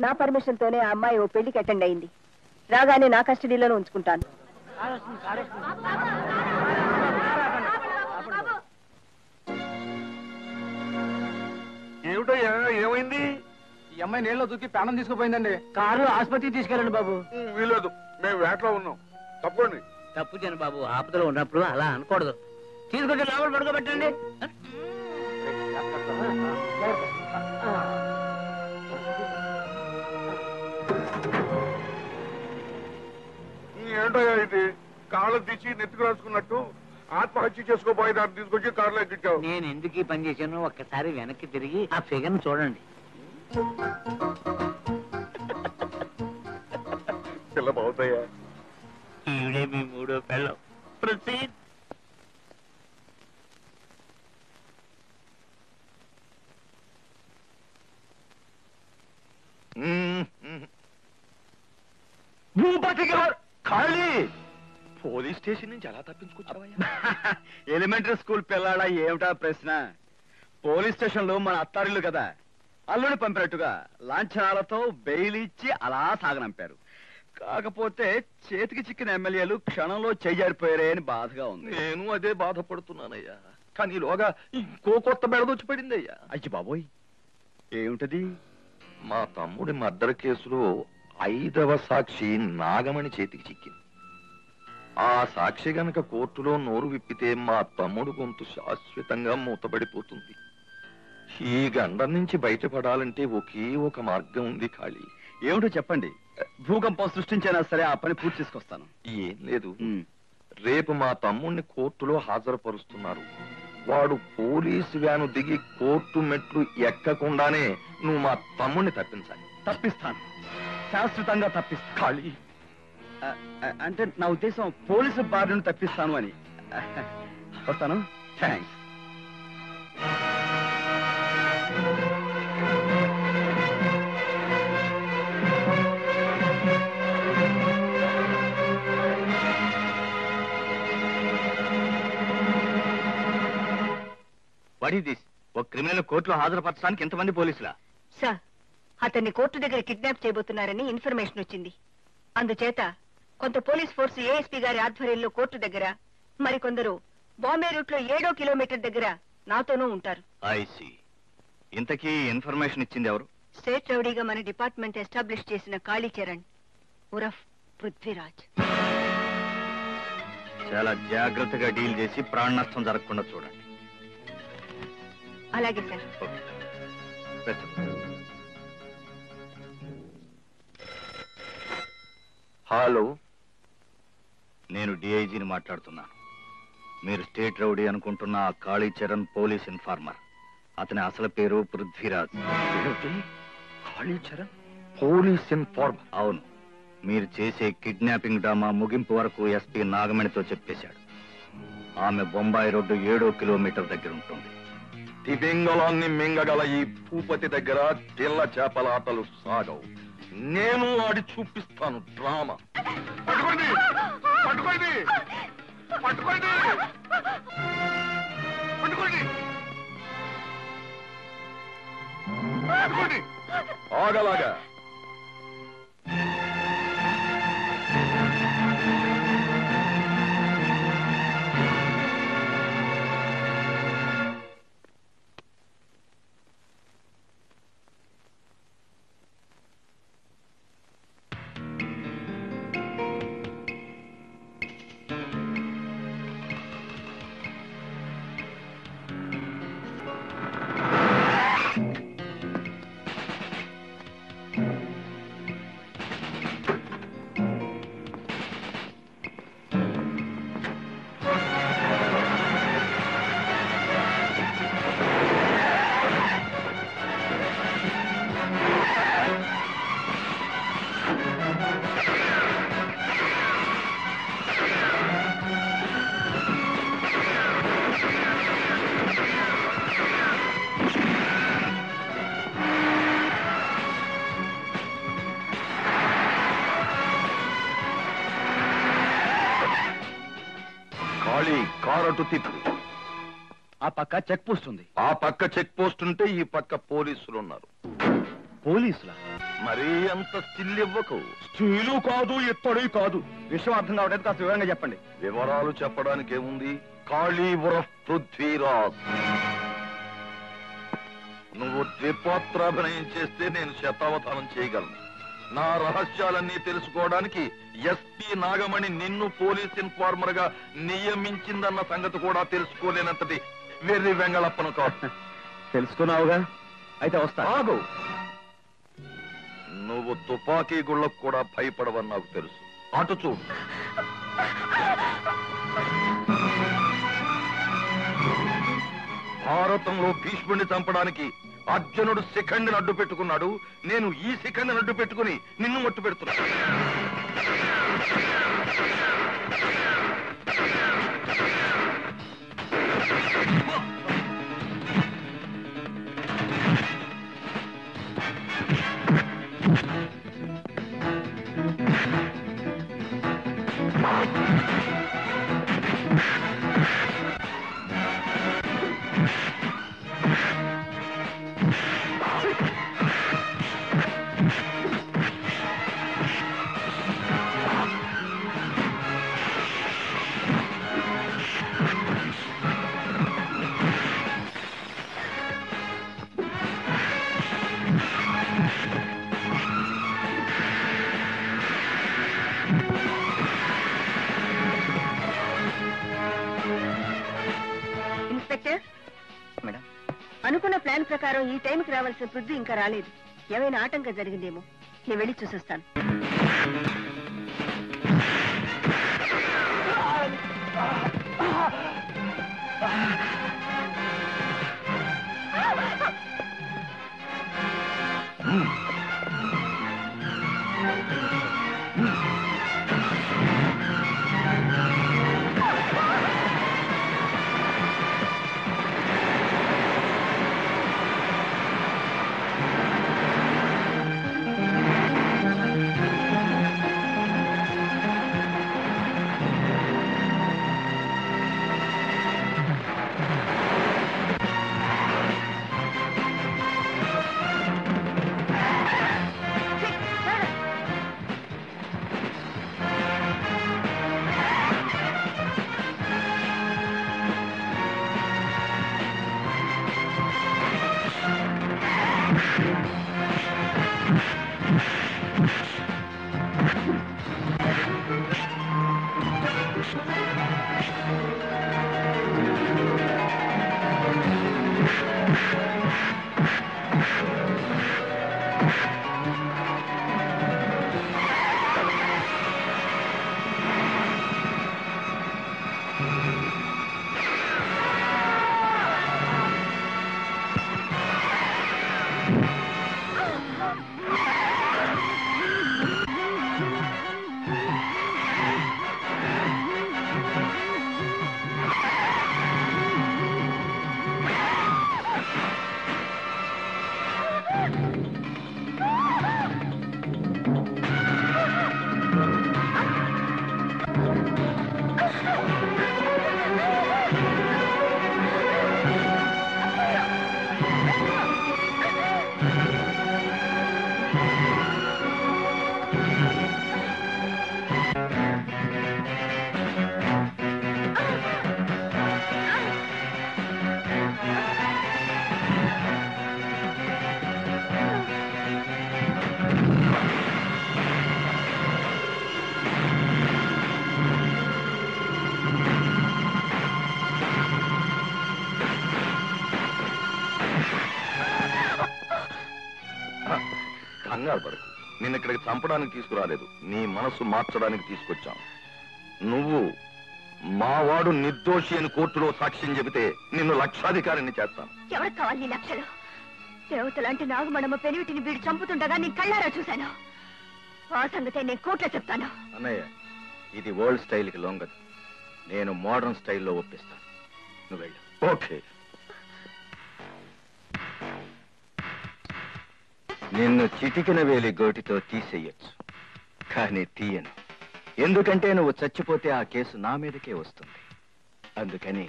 నా పర్మిషన్ తోనే ఆ అమ్మాయి ఓ పెళ్లికి అటెండ్ అయింది. రాగానే నా కస్టడీలోనే ఉంచుకుంటాను.
ఏమిటయ్యా, ఏమైంది?
ఈ అమ్మాయి నీళ్ళలో దూకి ప్రాణం తీసుకుపోయిందండి.
కారులో ఆసుపత్రికి తీసుకెళ్ళండి బాబు.
వీలేదు, మేము వేటలో ఉన్నాం. తప్పండి.
తప్పు చేయను బాబు, ఆపదలో ఉన్నప్పుడు అలా అనకూడదు. తీసుకొచ్చి లోపల పడుకోబెట్టండి.
ఏంటయ్యా ఇది? కాళ్ళు తీసి నెత్తుకు రాసుకున్నట్టు ఆత్మహత్య చేసుకోబోయే దాన్ని తీసుకొచ్చి కారులో ఎక్కించావు.
నేను ఎందుకు ఈ పని చేశాను ఒక్కసారి వెనక్కి తిరిగి ఆ ఫిగర్ను చూడండి.
పిల్ల బాగుతాయా?
ఈవిడే మీ 3వ పెళ్ళం. ప్రొసీడ్.
భూపతి గారు ఖాళీ.
పోలీస్ స్టేషన్ నుంచి ఎలా తప్పించుకొచ్చావయ్యా?
ఎలిమెంటరీ స్కూల్ పిల్లాడా ఏమిటా ప్రశ్న? పోలీస్ స్టేషన్ లో మన అత్తారిల్లు కదా, అల్లుని పంపినట్టుగా లాంఛనాలతో బెయిల్ ఇచ్చి అలా సాగనంపారు. కాకపోతే చేతికి చిక్కిన ఎమ్మెల్యేలు క్షణంలో చేజారిపోయారే అని బాధగా ఉంది.
నేను అదే బాధపడుతున్నానయ్యా. కానీ ఈలోగా ఇంకో కొత్త బెడదొచ్చి పడింది అయ్యా.
అయ్యి బాబోయ్, ఏమిటది?
మా తమ్ముడి మర్డర్ కేసులో 5వ సాక్షి నాగమణి చేతికి చిక్కింది. ఆ సాక్షి గనక కోర్టులో నోరు విప్పితే మా తమ్ముడు గొంతు శాశ్వతంగా మూతపడిపోతుంది. ఈ గండం నుంచి బయటపడాలంటే ఒకే ఒక మార్గం ఉంది ఖాళీ.
ఏమిటో చెప్పండి. భూకంపం సృష్టించైనా సరే ఆ పని పూర్తి చేసుకొస్తాను.
ఏం లేదు, రేపు మా తమ్ముడిని కోర్టులో హాజరుపరుస్తున్నారు. వాడు పోలీసు వ్యాను దిగి కోర్టు మెట్లు ఎక్కకుండానే నువ్వు మా తమ్ముడిని తప్పించాలి.
తప్పిస్తాను, శాశ్వతంగా తప్పిస్తాను.
ఖాళీ
అంటే నా ఉద్దేశం పోలీసు బారిని తప్పిస్తాను అని. వస్తాను. థ్యాంక్స్.
What is this? ఒక క్రిమినల్ కోర్టులో హాజరుపరచడానికి ఎంతమంది పోలీసులా?
సార్, అతన్ని కోర్టు దగ్గర కిడ్నాప్ చేయబోతున్నారని ఇన్ఫర్మేషన్ వచ్చింది. అందుచేత కొంత పోలీస్ ఫోర్స్ ఏఎస్పీ గారి ఆధ్వర్యంలో కోర్టు దగ్గర, మరికొందరు బాంబే రూట్ లో 7వ కిలోమీటర్ దగ్గర నాతోనూ ఉంటారు.
I see. ఇంతకీ ఇన్ఫర్మేషన్ ఇచ్చింది ఎవరు?
స్టేట్ రౌడీగా మన డిపార్ట్మెంట్ ఎస్టాబ్లిష్ చేసిన కాళీచరణ్ ఉరఫ్ పృథ్వీరాజ్.
చాలా జాగ్రత్తగా డీల్ చేసి ప్రాణ నష్టం జరగకుండా చూడండి.
అలాగే సార్.
హలో, నేను డిఐజీని మాట్లాడుతున్నాను. మీరు స్టేట్ రౌడీ అనుకుంటున్న ఆ కాళీచరణ్ పోలీస్ ఇన్ఫార్మర్. అతని అసలు పేరు పృథ్వీరాజ్.
Kalicharan police informer?
అవును. మీరు చేసే కిడ్నాపింగ్ డ్రామా ముగింపు వరకు ఎస్పీ నాగమణితో చెప్పేశాడు. ఆమె బొంబాయి రోడ్డు 7 కిలోమీటర్ దగ్గర ఉంటుంది.
తిమింగలాన్ని మింగగల ఈ భూపతి దగ్గర తెల్ల చేపల ఆటలు సాగవు. నేను ఆడి చూపిస్తాను డ్రామా. పట్టుకోండి, పట్టుకోండి, పట్టుకోండి, పట్టుకోండి, పట్టుకోండి. ఆగలాగా కారటు తిప్పు.
ఆ పక్క చెక్ పోస్ట్ ఉంది.
ఆ పక్క చెక్ పోస్ట్ ఉంటే ఈ పక్క పోలీసులు ఉన్నారు.
పోలీసులా?
మరీ అంత స్టిల్ ఇవ్వకు.
స్టీలు కాదు, ఇత్తడి కాదు. విషయం అర్థం కావడానికి కాస్త వివరంగా చెప్పండి.
వివరాలు చెప్పడానికి ఏముంది? కాళీపురం పృథ్వీరాజ్. నువ్వు ద్విపాత్రాభినయం చేస్తే నేను శతావధానం చేయగలను. నా రహస్యాలన్నీ తెలుసుకోవడానికి ఎస్పీ నాగమణి నిన్ను పోలీస్ ఇన్ఫార్మర్ గా నియమించిందన్న సంగతి కూడా తెలుసుకోలేనంతటి వెర్రి వెంగళప్పను కాదు.
తెలుసుకున్నావుగా, అయితే వస్తా.
ఆగు. నువ్వు తుపాకీ గుళ్ళకు కూడా భయపడవని నాకు తెలుసు. అటు చూడు. భారతంలో భీష్ముడిని చంపడానికి అర్జునుడు శిఖండిని అడ్డు పెట్టుకున్నాడు. నేను ఈ శిఖండిని అడ్డు పెట్టుకుని నిన్ను మట్టు పెడుతున్నా.
ఇన్స్పెక్టర్ మేడం, అనుకున్న ప్లాన్ ప్రకారం ఈ టైంకి రావాల్సిన పృథ్వీ ఇంకా రాలేదు. ఏమైనా ఆటంకం జరిగిందేమో. నేను వెళ్ళి చూసొస్తాను.
కంగారు పడకు. నిన్ను ఇక్కడికి చంపడానికి తీసుకురాలేదు, నీ మనసు మార్చడానికి తీసుకొచ్చాం. నువ్వు మావాడు నిర్దోషి అని కోర్టులో సాక్ష్యం చెబితే నిన్ను లక్షాధికారిని చేస్తాను.
ఎవరికి కావాలి నీ లక్షలు? దేవతలాంటి నాగమణమ్మ పెనివిటిని వీడు చంపుతుండగా నేను కళ్ళారా చూశాను. ఆ సంగతే నేను కోర్టులో చెప్తాను.
అన్నయ్య, ఇది ఓల్డ్ స్టైల్కి లొంగదు. నేను మోడర్న్ స్టైల్లో ఒప్పిస్తాను. నువ్వు వెళ్ళు.
ఓకే.
నిన్ను చిటికిన వేలి గోటితో తీసేయచ్చు, కానీ తీయను. ఎందుకంటే నువ్వు చచ్చిపోతే ఆ కేసు నా మీదకే వస్తుంది. అందుకని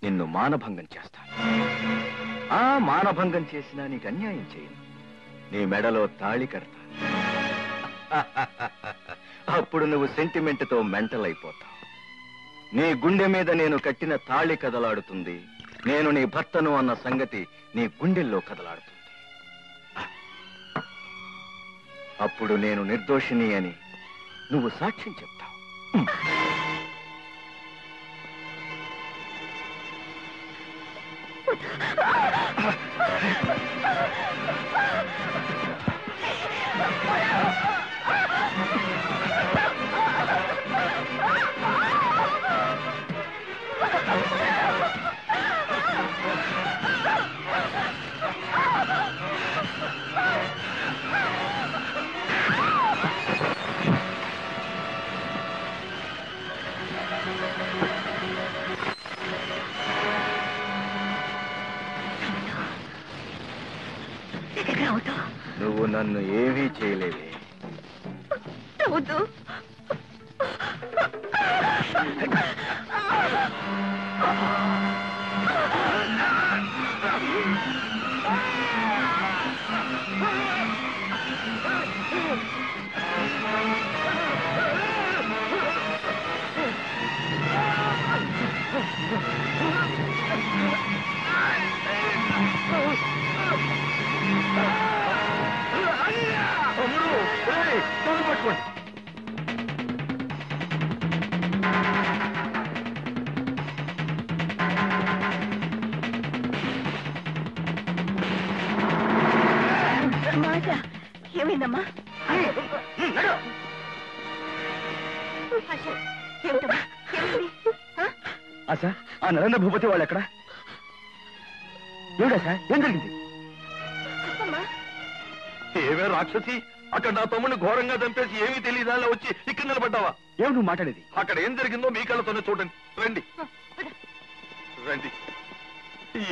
నిన్ను మానభంగం చేస్తాను. ఆ మానభంగం చేసినా నీకు అన్యాయం చేయను. నీ మెడలో తాళి కడతాను. అప్పుడు నువ్వు సెంటిమెంట్తో మెంటల్ అయిపోతావు. నీ గుండె మీద నేను కట్టిన తాళి కదలాడుతుంది. నేను నీ భర్తను అన్న సంగతి నీ గుండెల్లో కదలాడుతుంది. అప్పుడు నేను నిర్దోషిని అని నువ్వు సాక్ష్యం చెప్తావు. నువ్వు నన్ను ఏమీ చేయలేవే.
ఏమైందమ్మా? ఏమిటమ్మా?
ఆశా, ఆ నరేంద్ర భూపతి వాళ్ళు ఎక్కడ? ఏమిటా సార్, ఏం జరిగింది?
ఏవే రాక్షసి, అక్కడ నా తమ్ముడిని ఘోరంగా చంపేసి ఏమీ తెలియదా వచ్చి ఇక్కడ నిలబడ్డావా?
ఏమి నువ్వు మాట్లాడేది?
అక్కడ ఏం జరిగిందో మీ కళ్ళతోనే చూడండి. రండి రండి,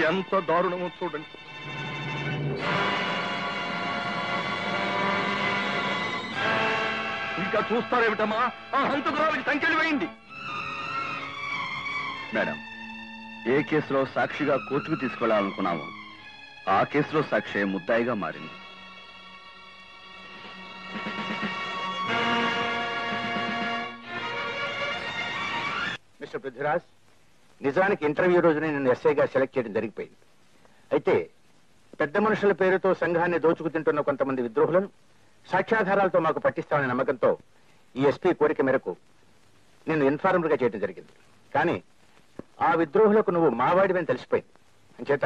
ఎంత దారుణమో చూడండి. ఇంకా చూస్తారేమిటమ్మా? ఆ హంతకురాలకి సంఖ్యలు వేయండి.
మేడం, ఏ కేసులో సాక్షిగా కోర్టుకు తీసుకెళ్లాలనుకున్నామో ఆ కేసులో సాక్షి ముద్దాయిగా మారింది.
మిస్టర్ పృథ్వీరాజ్, నిజానికి ఇంటర్వ్యూ రోజునే నేను ఎస్ఐగా సెలెక్ట్ చేయడం జరిగిపోయింది. అయితే పెద్ద మనుషుల పేరుతో సంఘాన్ని దోచుకు తింటున్న కొంతమంది విద్రోహులను సాక్ష్యాధారాలతో మాకు పట్టిస్తామనే నమ్మకంతో ఈ ఎస్పీ కోరిక మేరకు నిన్ను ఇన్ఫార్మర్ గా చేయడం జరిగింది. కానీ ఆ విద్రోహులకు నువ్వు మావాడివని తెలిసిపోయింది. అంచేత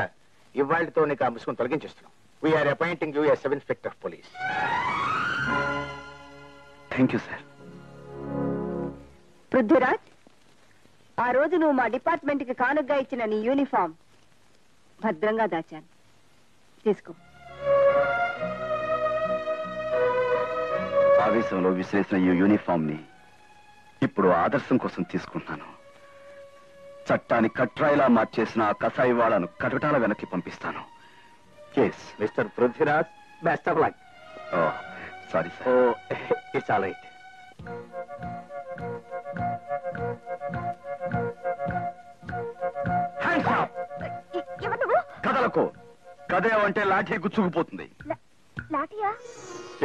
ఇవాళతో నీకు ఆ ముసుగును తొలగించేస్తున్నాం. We're appointing you as sub inspector of police.
Thank you sir.
Prithviraj, ఆ రోజు నువ్వు మా డిపార్ట్మెంట్ కి కానుగ్గా ఇచ్చిన నీ యూనిఫామ్ భద్రంగా దాచాను. తీసుకో.
ఆవేశంలో విసిరేసిన ఈ యూనిఫామ్ ని ఇప్పుడు ఆదర్శం కోసం తీసుకుంటున్నాను. చట్టాన్ని కట్రాయిలా మార్చేసిన ఆ కసాయి వాళ్ళను కటకటాల వెనక్కి పంపిస్తాను.
Mister Prithviraj, best of luck.
Sorry sir.
It's all right.
కదలకు కదేవంటే లాఠీ గుచ్చుకుపోతుంది.
లాఠీయా?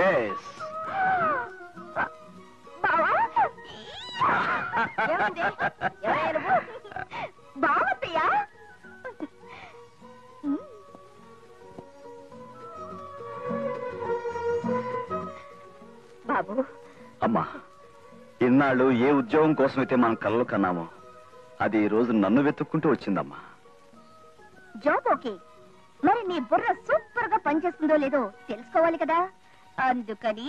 ఎస్.
బాగుందయ్యా. బాబు.
అమ్మా, ఇన్నాళ్ళు ఏ ఉద్యోగం కోసమైతే మనం కలలు కన్నామో అది ఈ రోజు నన్ను వెతుక్కుంటూ వచ్చిందమ్మా.
జాబ్ ఓకే, మరి నీ బుర్ర సూపర్ గా పనిచేస్తుందో లేదో తెలుసుకోవాలి కదా, అందుకని.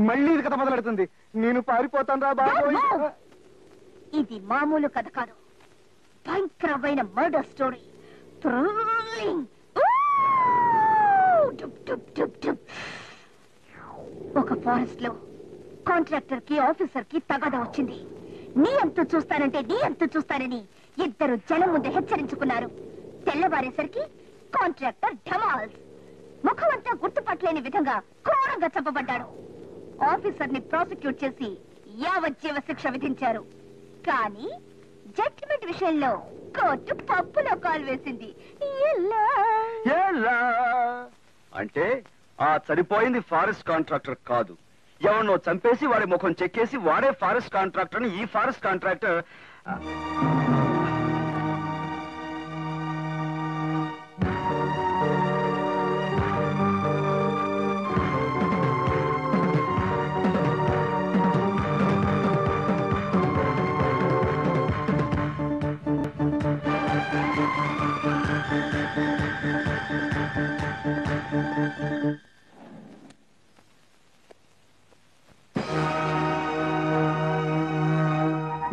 మళ్ళీ ఇది కథ మొదలెడుతుంది. నేను పారిపోతాను రా బాబోయ్.
ఇది మామూలు కథ కాదు, భయంకరమైన మర్డర్ స్టోరీ. థ్రిల్లింగ్. ఒక ఫారెస్ట్ లో కాంట్రాక్టర్ కి ఆఫీసర్ కి తగాదా వచ్చింది. నీ అంతు చూస్తానంటే నీ అంతు చూస్తానని ఇద్దరు జనం ముందు హెచ్చరించుకున్నారు. తెల్లవారేసరికి కాంట్రాక్టర్ ఢమాల్స్ ముఖమంతా గుర్తుపట్టలేని విధంగా క్రూరంగా చంపబడ్డాడు. ఆఫీసర్ ని ప్రాసిక్యూట్ చేసి యావజ్జీవ శిక్ష విధించారు. కానీ జడ్జిమెంట్ విషయంలో కోర్టు పప్పులో కాలు వేసింది.
అంటే ఆ చనిపోయింది ఫారెస్ట్ కాంట్రాక్టర్ కాదు, ఎవరినో చంపేసి వాడి ముఖం చెక్కేసి వాడే ఫారెస్ట్ కాంట్రాక్టర్. ఈ forest contractor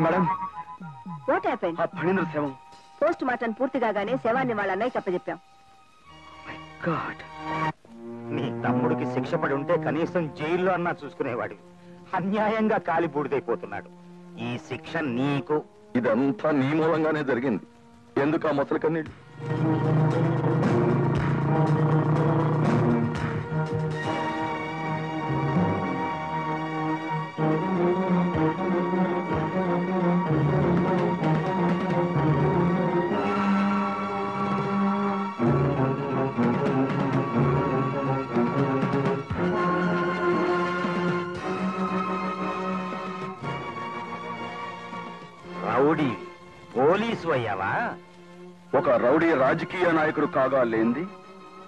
madam.
What happened?
ఆ ఫణీంద్ర శవం.
పోస్ట్ మార్టం పూర్తి కాగానే శవాన్ని వాళ్ళ అన్నయ్య కప్పచెప్పాం.
గాడ్.
నీ తమ్ముడికి శిక్ష పడి ఉంటే కనీసం జైల్లో అన్నా చూసుకునేవాడు. అన్యాయంగా కాలి బూడిదైపోతున్నాడు. ఈ శిక్ష నీకు.
ఇదంతా నీ మూలంగానే జరిగింది. ఎందుకు ఆ మొసలి కన్నీళ్ళు?
రౌడీ పోలీసు అయ్యావా?
ఒక రౌడీ రాజకీయ నాయకుడు కాగా లేంది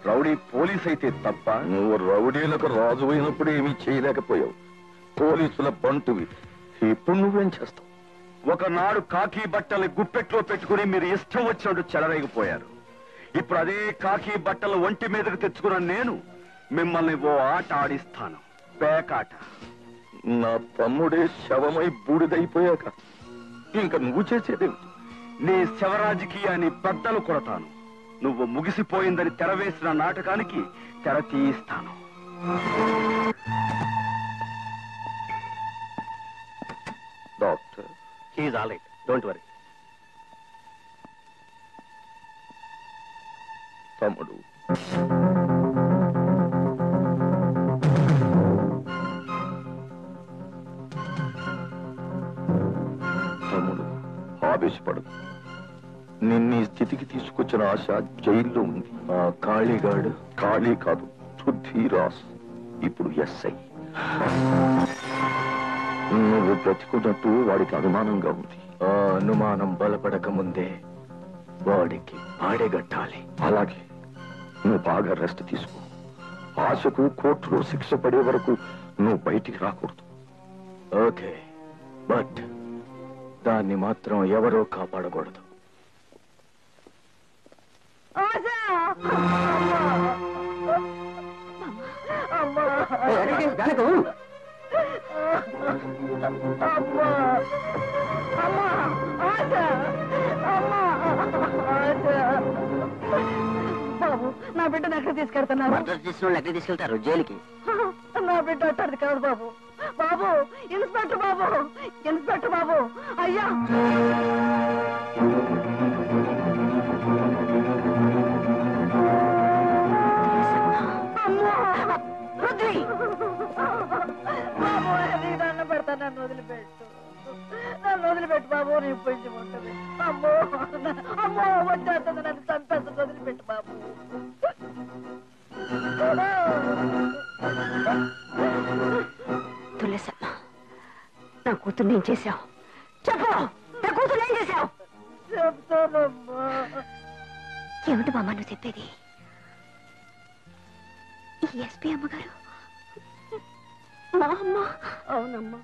రౌడీ పోలీస్ అయితే తప్ప.
నువ్వు రౌడీలకు రాజు అయినప్పుడు ఏమీ చేయలేకపోయావు. పోలీసుల బంటువి. ఇప్పుడు నువ్వేం చేస్తావు?
ఒకనాడు కాకి బట్టలు గుప్పెట్లో పెట్టుకుని మీరు ఇష్టం వచ్చినట్టు చెలరేగిపోయారు. ఇప్పుడు అదే కాకి బట్టలు ఒంటి మీదకు తెచ్చుకున్న నేను మిమ్మల్ని ఓ ఆట ఆడిస్తాను. పేకాట.
నా తమ్ముడే శవమై బూడిదైపోయాక ఇంకా నువ్వు చేసేదేమిటి?
నీ శవరాజకీయాన్ని బద్దలు కొడతాను. నువ్వు ముగిసిపోయిందని తెరవేసిన నాటకానికి తెర తీయిస్తాను.
Doctor,
he's all right, don't worry.
తమ్ముడు, తమ్ముడు ఆవేశపడదు. నిన్ను ఈ స్థితికి తీసుకొచ్చిన ఆశ జైల్లో ఉంది. ఆ ఖాళీగాడు ఖాళీ కాదు, పృథ్వీరాజ్ ఇప్పుడు ఎస్ఐ. నువ్వు బ్రతికున్నట్టు వాడికి అనుమానంగా ఉంది.
ఆ అనుమానం బలపడక ముందే వాడికి పాడేగట్టాలి.
అలాగే నువ్వు బాగా రెస్ట్ తీసుకో. ఆశకు కోర్టులో శిక్ష పడే వరకు నువ్వు బయటికి రాకూడదు.
ఓకే, బట్ దాన్ని మాత్రం ఎవరో కాపాడకూడదు.
బాబు నా బిడ్డను ఎక్కడ తీసుకెళ్తున్నారు?
చేసిన వాళ్ళు ఎక్కడ తీసుకెళ్తారు? జైలుకి.
నా బిడ్డ అట్టది కాదు బాబు. బాబు ఇన్స్పెక్టర్ బాబు, ఇన్స్పెక్టర్ బాబు, అయ్యా బాబు నీ దండం పెడతా, నన్ను వదిలిపెట్టు, నన్ను వదిలిపెట్టు బాబు, నీ కొంచెం ఉంటుంది. అమ్మో అమ్మో వచ్చేస్తుంది, నన్ను చంపేస్తుంది, వదిలిపెట్టు బాబు.
తులసమ్మ, నా కూతురు ఏం చేశావు? చెప్పు, నా కూతురు ఏం చేశావు?
చెప్తానమ్మా.
ఏమిటి బామ్మ నువ్వు చెప్పేది? ఈ ఎస్పీ అమ్మగారు మా అమ్మ?
అవునమ్మా,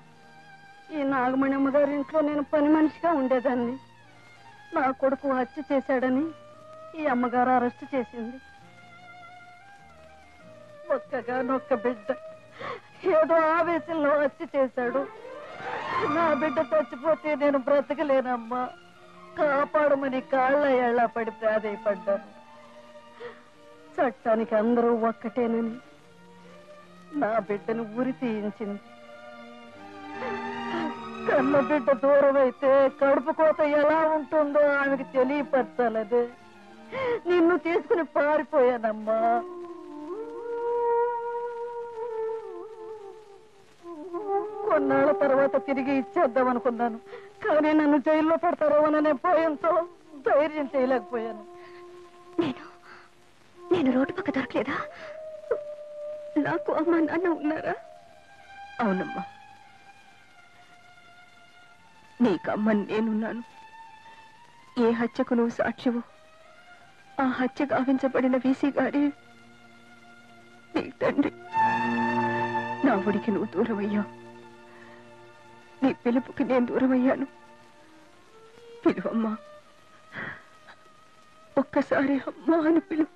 ఈ నాగమణి అమ్మగారి ఇంట్లో నేను పని మనిషిగా ఉండేదాన్ని. నా కొడుకు హత్య చేశాడని ఈ అమ్మగారు అరెస్ట్ చేసింది. ఒక్కగానొక్క బిడ్డ ఏదో ఆవేశంలో హత్య చేశాడు. నా బిడ్డ చచ్చిపోతే నేను బ్రతకలేనమ్మా, కాపాడమని కాళ్ళ ఏళ్ల పడి ప్రాధేయపడ్డాను. చట్టానికి అందరూ ఒక్కటేనని నా బిడ్డను ఉరి తీయించింది. కన్న బిడ్డ దూరం అయితే కడుపు కోత ఎలా ఉంటుందో ఆమెకు తెలియపరచాలదే నిన్ను తీసుకుని పారిపోయానమ్మా. కొన్నాళ్ళ తర్వాత తిరిగి ఇచ్చేద్దాం అనుకున్నాను, కానీ నన్ను జైల్లో పెడతారోననే భయంతో ధైర్యం చేయలేకపోయాను.
నేను రోడ్డు పక్క దొరకలేదా? నాకు అమ్మ నాన్న ఉన్నారా?
అవునమ్మా, నీకమ్మ నేనున్నాను. ఏ హత్యకు నువ్వు సాక్షివు, ఆ హత్య గావించబడిన వీసీ గారి నీ తండ్రి. నా ఒడికి నువ్వు దూరమయ్యావు, నీ పిలుపుకి నేను దూరమయ్యాను. పిలువమ్మా, ఒక్కసారి అమ్మా అని పిలువు.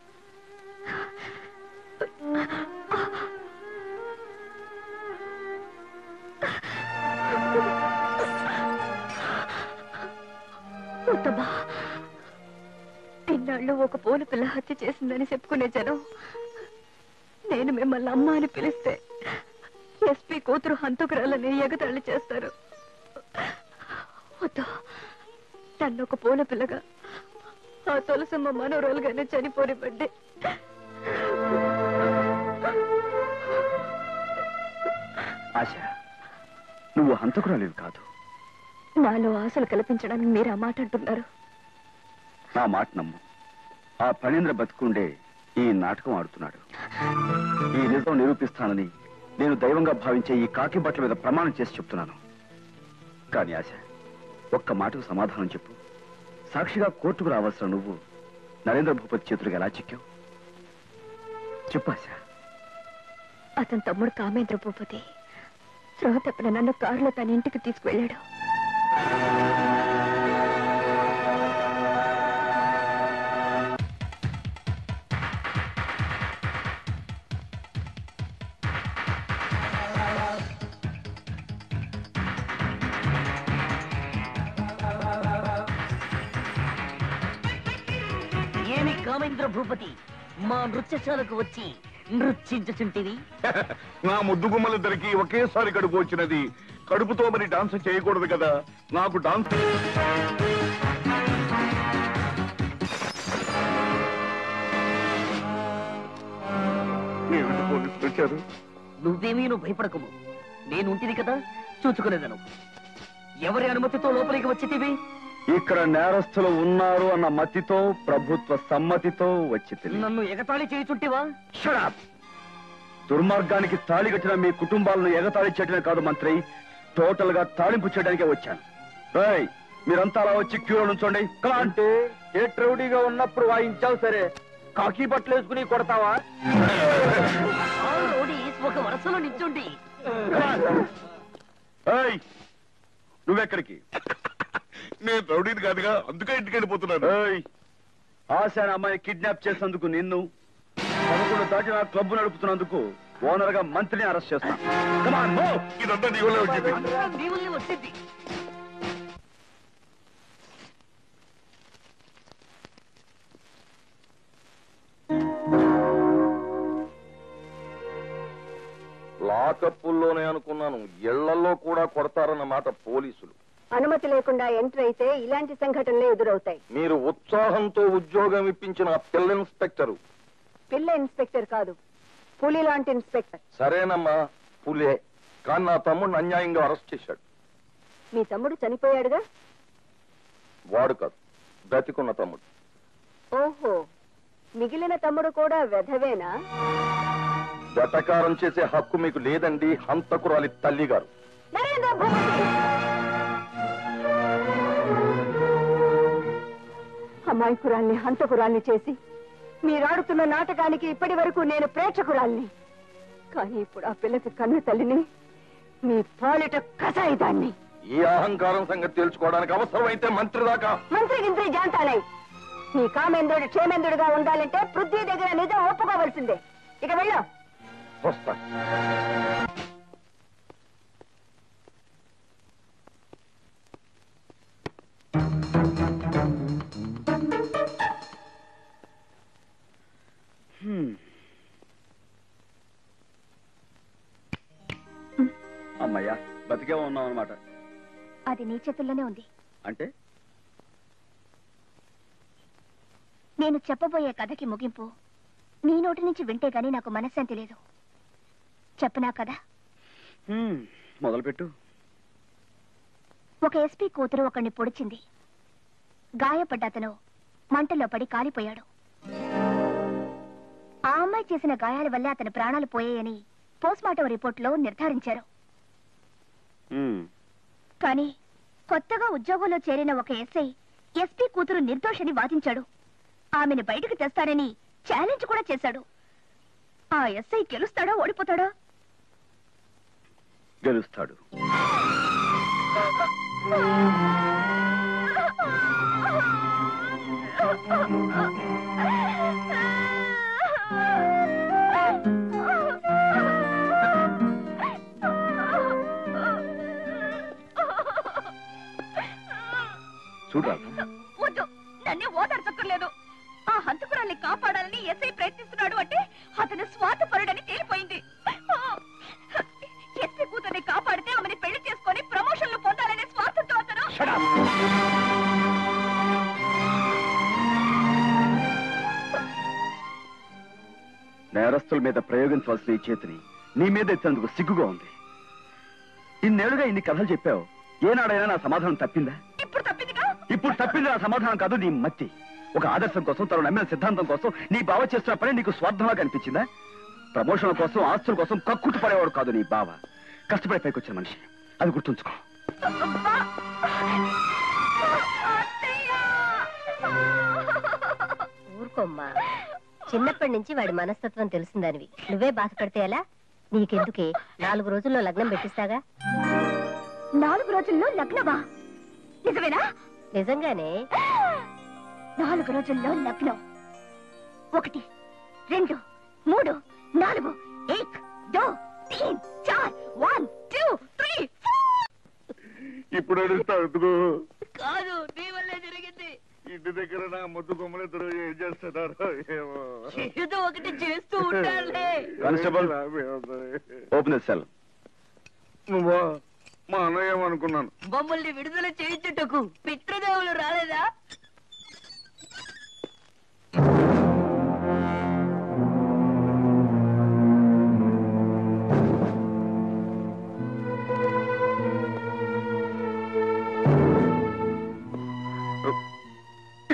వద్దమ్మా, ఇన్నాళ్ళు ఒక పూల పిల్ల హత్య చేసిందని చెప్పుకునే జనం నేను మిమ్మల్ని అమ్మ అని పిలిస్తే ఎస్పీ కూతురు హంతకురాలని ఎగతాళి చేస్తారు. వద్దు, నన్ను ఒక పూల పిల్లగా ఆ తులసమ్మ మనోరోలుగానే చనిపోనివ్వండి.
ఆశ, నువ్వు హంతకురాలివి కాదు.
నాలో ఆశలు కల్పించడానికి మీరు ఆ మాట అంటున్నారు.
నా మాట నమ్ము. ఆ ఫణీంద్ర బతుకుండే ఈ నాటకం ఆడుతున్నాడు. ఈ నిజం నిరూపిస్తానని నేను దైవంగా భావించే ఈ కాకి బట్టల మీద ప్రమాణం చేసి చెప్తున్నాను. కానీ ఆశ, ఒక్క మాటకు సమాధానం చెప్పు. సాక్షిగా కోర్టుకు రావాల్సిన నువ్వు నరేంద్ర భూపతి చేతులకు ఎలా చిక్కావు? చెప్పు ఆశ.
అతని తమ్ముడు కామేంద్ర భూపతి స్పృహ తప్పిన నన్ను కారులో తన ఇంటికి తీసుకువెళ్ళాడు.
ఏమి కామేంద్ర భూపతి మా నృత్యశాలకు వచ్చి నృత్యించుచుంటివి?
నా ముద్దు గుమ్మలిద్దరికి ఒకేసారి కడుపు వచ్చినది. కడుపుతో మరి డాన్స్ చేయకూడదు కదా. నాకు డాన్స్ ఏమిటి పోలీసులు వచ్చారు?
నువ్వేమీ భయపడకము, నేనుంటిది కదా, చూచుకునేదను. ఎవరి అనుమతితో లోపలికి వచ్చితివి?
ఇక్కడ నేరస్తులు ఉన్నారు అన్న మతితో, ప్రభుత్వ సమ్మతితో వచ్చి
నన్ను ఎగతాళి చేయుచుంటివా?
దుర్మార్గానికి తాళి కట్టిన మీ కుటుంబాలను ఎగతాళి చేయడమే కాదు మంత్రి, టోటల్ గా తాళింపు చేయడానికే వచ్చాను. రేయ్, మీరంతా అలా వచ్చి క్యూలో నుంచోండి.
అంటే ఏ ట్రౌడీగా ఉన్నప్పుడు వాయించావు సరే, కాకి బట్టలు వేసుకుని కొడతావా?
ఒక వరుసలో నిల్చుండి.
ఏయ్, నువ్వెక్కడికి?
నేను రౌడీని కాదుగా, అందుకే ఇంటికి వెళ్ళిపోతున్నాను.
ఏయ్, ఆశ అనే అమ్మాయిని కిడ్నాప్ చేసినందుకు నిన్ను, 11 దాటిన క్లబ్ నడుపుతున్నందుకు ఓనర్ గా మంత్రిని అరెస్ట్ చేస్తాను.
ఇదంతా నీ వల్లే వచ్చింది.
దేవుల్ని వచ్చింది.
లాకప్పుల్లోనే అనుకున్నాను, ఇళ్లలో కూడా కొడతారన్నమాట పోలీసులు.
అనుమతి లేకుండా ఎంటర్ అయితే ఇలాంటి సంఘటనలే ఎదురవుతాయి.
మీరు ఉత్సాహంతో ఉద్యోగం ఇప్పించిన ఆ పిల్ల ఇన్స్పెక్టరు.
పిల్ల ఇన్స్పెక్టర్ కాదు, పులి లాంటి ఇన్స్పెక్టర్.
సరేనమ్మా, పులే. కానీ నా తమ్ముడిని అన్యాయంగా అరెస్ట్ చేశాడు.
మీ తమ్ముడు చనిపోయాడుగా?
వాడు కాదు, బ్రతికున్న తమ్ముడు.
ఓహో, మిగిలిన తమ్ముడు కూడా వెధవేనా?
వెటకారం చేసే హక్కు మీకు లేదండి, హంతకురాలి తల్లి గారు.
నరేంద్ర భూపతి, అమాయకురాల్ని హంతకురాల్ని చేసి మీరాడుతున్న నాటకానికి ఇప్పటి వరకు నేను ప్రేక్షకురాల్ని. కానీ ఇప్పుడు ఆ పిల్లకి కన్ను తల్లిని, మీ పాలిట కసాయిదాన్ని.
ఈ అహంకారం సంగతి తెలుసుకోవడానికి అవసరమైతే మంత్రి దాకా.
మంత్రి గింత్రి జాంతాలై నీ కామేంద్రుడు క్షేమేంద్రుడిగా ఉండాలంటే పృథ్వీ దగ్గర నిజం ఒప్పుకోవలసిందే. ఇక వెళ్ళు.
వస్తా.
అమ్మయ్యా, బతికే ఉన్నాం అన్నమాట.
అది నీ చేతుల్లోనే ఉంది.
అంటే
నేను చెప్పబోయే కథకి ముగింపు నీ నోటి నుంచి వింటే గానీ నాకు మనశ్శాంతి లేదు. చెప్పనా కదా?
మొదలుపెట్టు.
ఒక ఎస్పీ కూతురు ఒకడిని పొడిచింది. గాయపడ్డ అతను మంటల్లో పడి కాలిపోయాడు. ఆ అమ్మాయి చేసిన గాయాల వల్ల అతని ప్రాణాలు పోయాయని పోస్ట్మార్టం రిపోర్టులో నిర్ధారించారు. కానీ కొత్తగా ఉద్యోగంలో చేరిన ఒక ఎస్ఐ ఎస్పీ కూతురు నిర్దోషని వాదించాడు. ఆమెను బయటకు తెస్తానని ఛాలెంజ్ కూడా చేశాడు. ఆ ఎస్ఐ గెలుస్తాడా ఓడిపోతాడా?
గెలుస్తాడు. చూడాలి.
వద్దు, నన్ను ఓదార్చక్కర్లేదు. ఆ హంతకురాల్ని కాపాడాలని ఎస్ఐ ప్రయత్నిస్తున్నాడు అంటే అతను స్వార్థపరుడని తేలిపోయింది. ఎస్పీ కూతుర్ని కాపాడితే ఆమెని పెళ్లి చేసుకొని ప్రమోషన్లు పొందాలనే స్వార్థంతో అతను.
నేరస్తుల మీద ప్రయోగించవలసిన ఈ చేతిని నీ మీద ఎత్తేందుకు సిగ్గుగా ఉంది. ఇన్నేళ్లుగా ఇన్ని కథలు చెప్పావు, ఏనాడైనా నా సమాధానం తప్పిందా? ఇప్పుడు తప్పింది నా సమాధానం కాదు, నీ మత్తి. ఒక ఆదర్శం కోసం, తను నమ్మిన సిద్ధాంతం కోసం నీ బావ చేస్తున్న పని నీకు స్వార్థంగా కనిపించిందా? ప్రమోషన్ కోసం, ఆస్తుల కోసం కక్కుట్టు పడేవాడు కాదు నీ బావ. కష్టపడి పైకి వచ్చిన మనిషి, అది గుర్తుంచుకో.
ఊరుకోమ్మా, చిన్నప్పటి నుంచి వాడి మనస్తత్వం తెలిసిందానివి. నువ్వే బాధపడితే ఎలా? నీకెందుకే, 4 రోజుల్లో లగ్నం పెట్టిస్తాగా.
4 రోజుల్లో లగ్నమా? నిజమేనా?
నిజంగానే.
4 రోజుల్లో లగ్నం. 1 2 3 4 1 2 3 4 1 2 3
ఇప్పుడు అడుగుతావు
కాదు, నీ వల్లే జరిగింది.
ఇంటి దగ్గర నా ముద్దు కొమ్మలిద్దరు ఏం చేస్తున్నారో ఏమో.
ఏదో ఒకటి చేస్తూ ఉంటారులే.
Constable, open the cell.
నువ్వా? మా అన్నయ్య ఏమనుకున్నాను.
మమ్మల్ని విడుదల చేయించుటకు పితృదేవులు రాలేదా?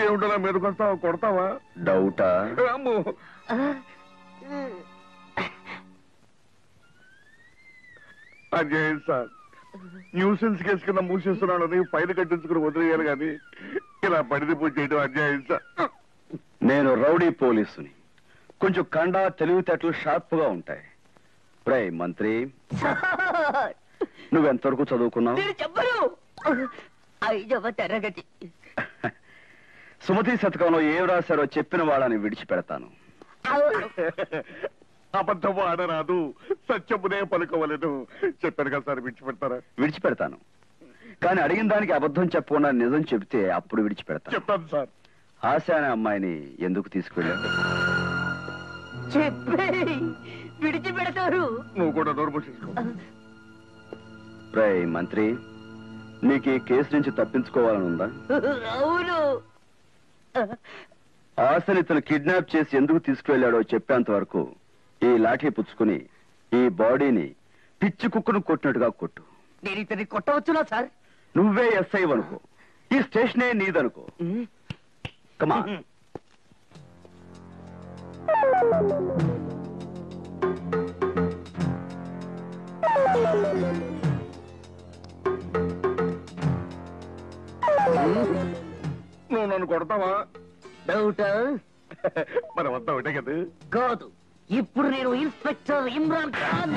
ఏమిటో నా మీద కొడతావా?
డౌటా?
అన్యాయం సార్. న్యూసెన్స్ కేసు కింద మూసేస్తున్నాడని ఫైల్ కట్టించుకుని వదిలేయాలి కానీ ఇలా పడిది పూజ చేయడం అన్యాయం సార్.
నేను రౌడీ పోలీసుని. కొంచెం కండా తెలివితేటలు షార్ప్ గా ఉంటాయి. రే మంత్రి, నువ్వెంతవరకు చదువుకున్నావు?
మీరు చెప్పరు. 5వ తరగతి.
సుమతి శతకంలో ఏం రాశారో చెప్పిన వాళ్ళని విడిచిపెడతాను.
అబద్ధము ఆడరాదు, సత్యమునే పలుకోవలేదు. చెప్పాను కదా సార్, విడిచిపెడతారా?
విడిచిపెడతాను, కానీ అడిగిన దానికి అబద్ధం చెప్పకుండా నిజం చెబితే అప్పుడు విడిచిపెడతాను.
చెప్తాను సార్.
ఆశ అనే అమ్మాయిని ఎందుకు తీసుకెళ్ళావు?
చెప్పే విడిచిపెడతారు.
నువ్వు కూడా నోరు మూసేసుకో.
రేయ్ మంత్రి, నీకు ఈ కేసు నుంచి తప్పించుకోవాలని ఉందా?
అవును.
ఆశని ఇతను కిడ్నాప్ చేసి ఎందుకు తీసుకువెళ్ళాడో చెప్పేంత వరకు ఈ లాఠీ పుచ్చుకుని ఈ బాడీని పిచ్చి కుక్కను కొట్టినట్టుగా కొట్టు.
నేను ఇతన్ని కొట్టవచ్చునా సార్?
నువ్వే ఎస్ఐ అనుకో, ఈ స్టేషనే నీదనుకో. కమా.
నువ్వు నన్ను కొడతావా?
డౌటా?
మనం అంతా ఒకటే కదా.
కాదు, ఇప్పుడు నేను ఇన్స్పెక్టర్ ఇమ్రాన్ ఖాన్.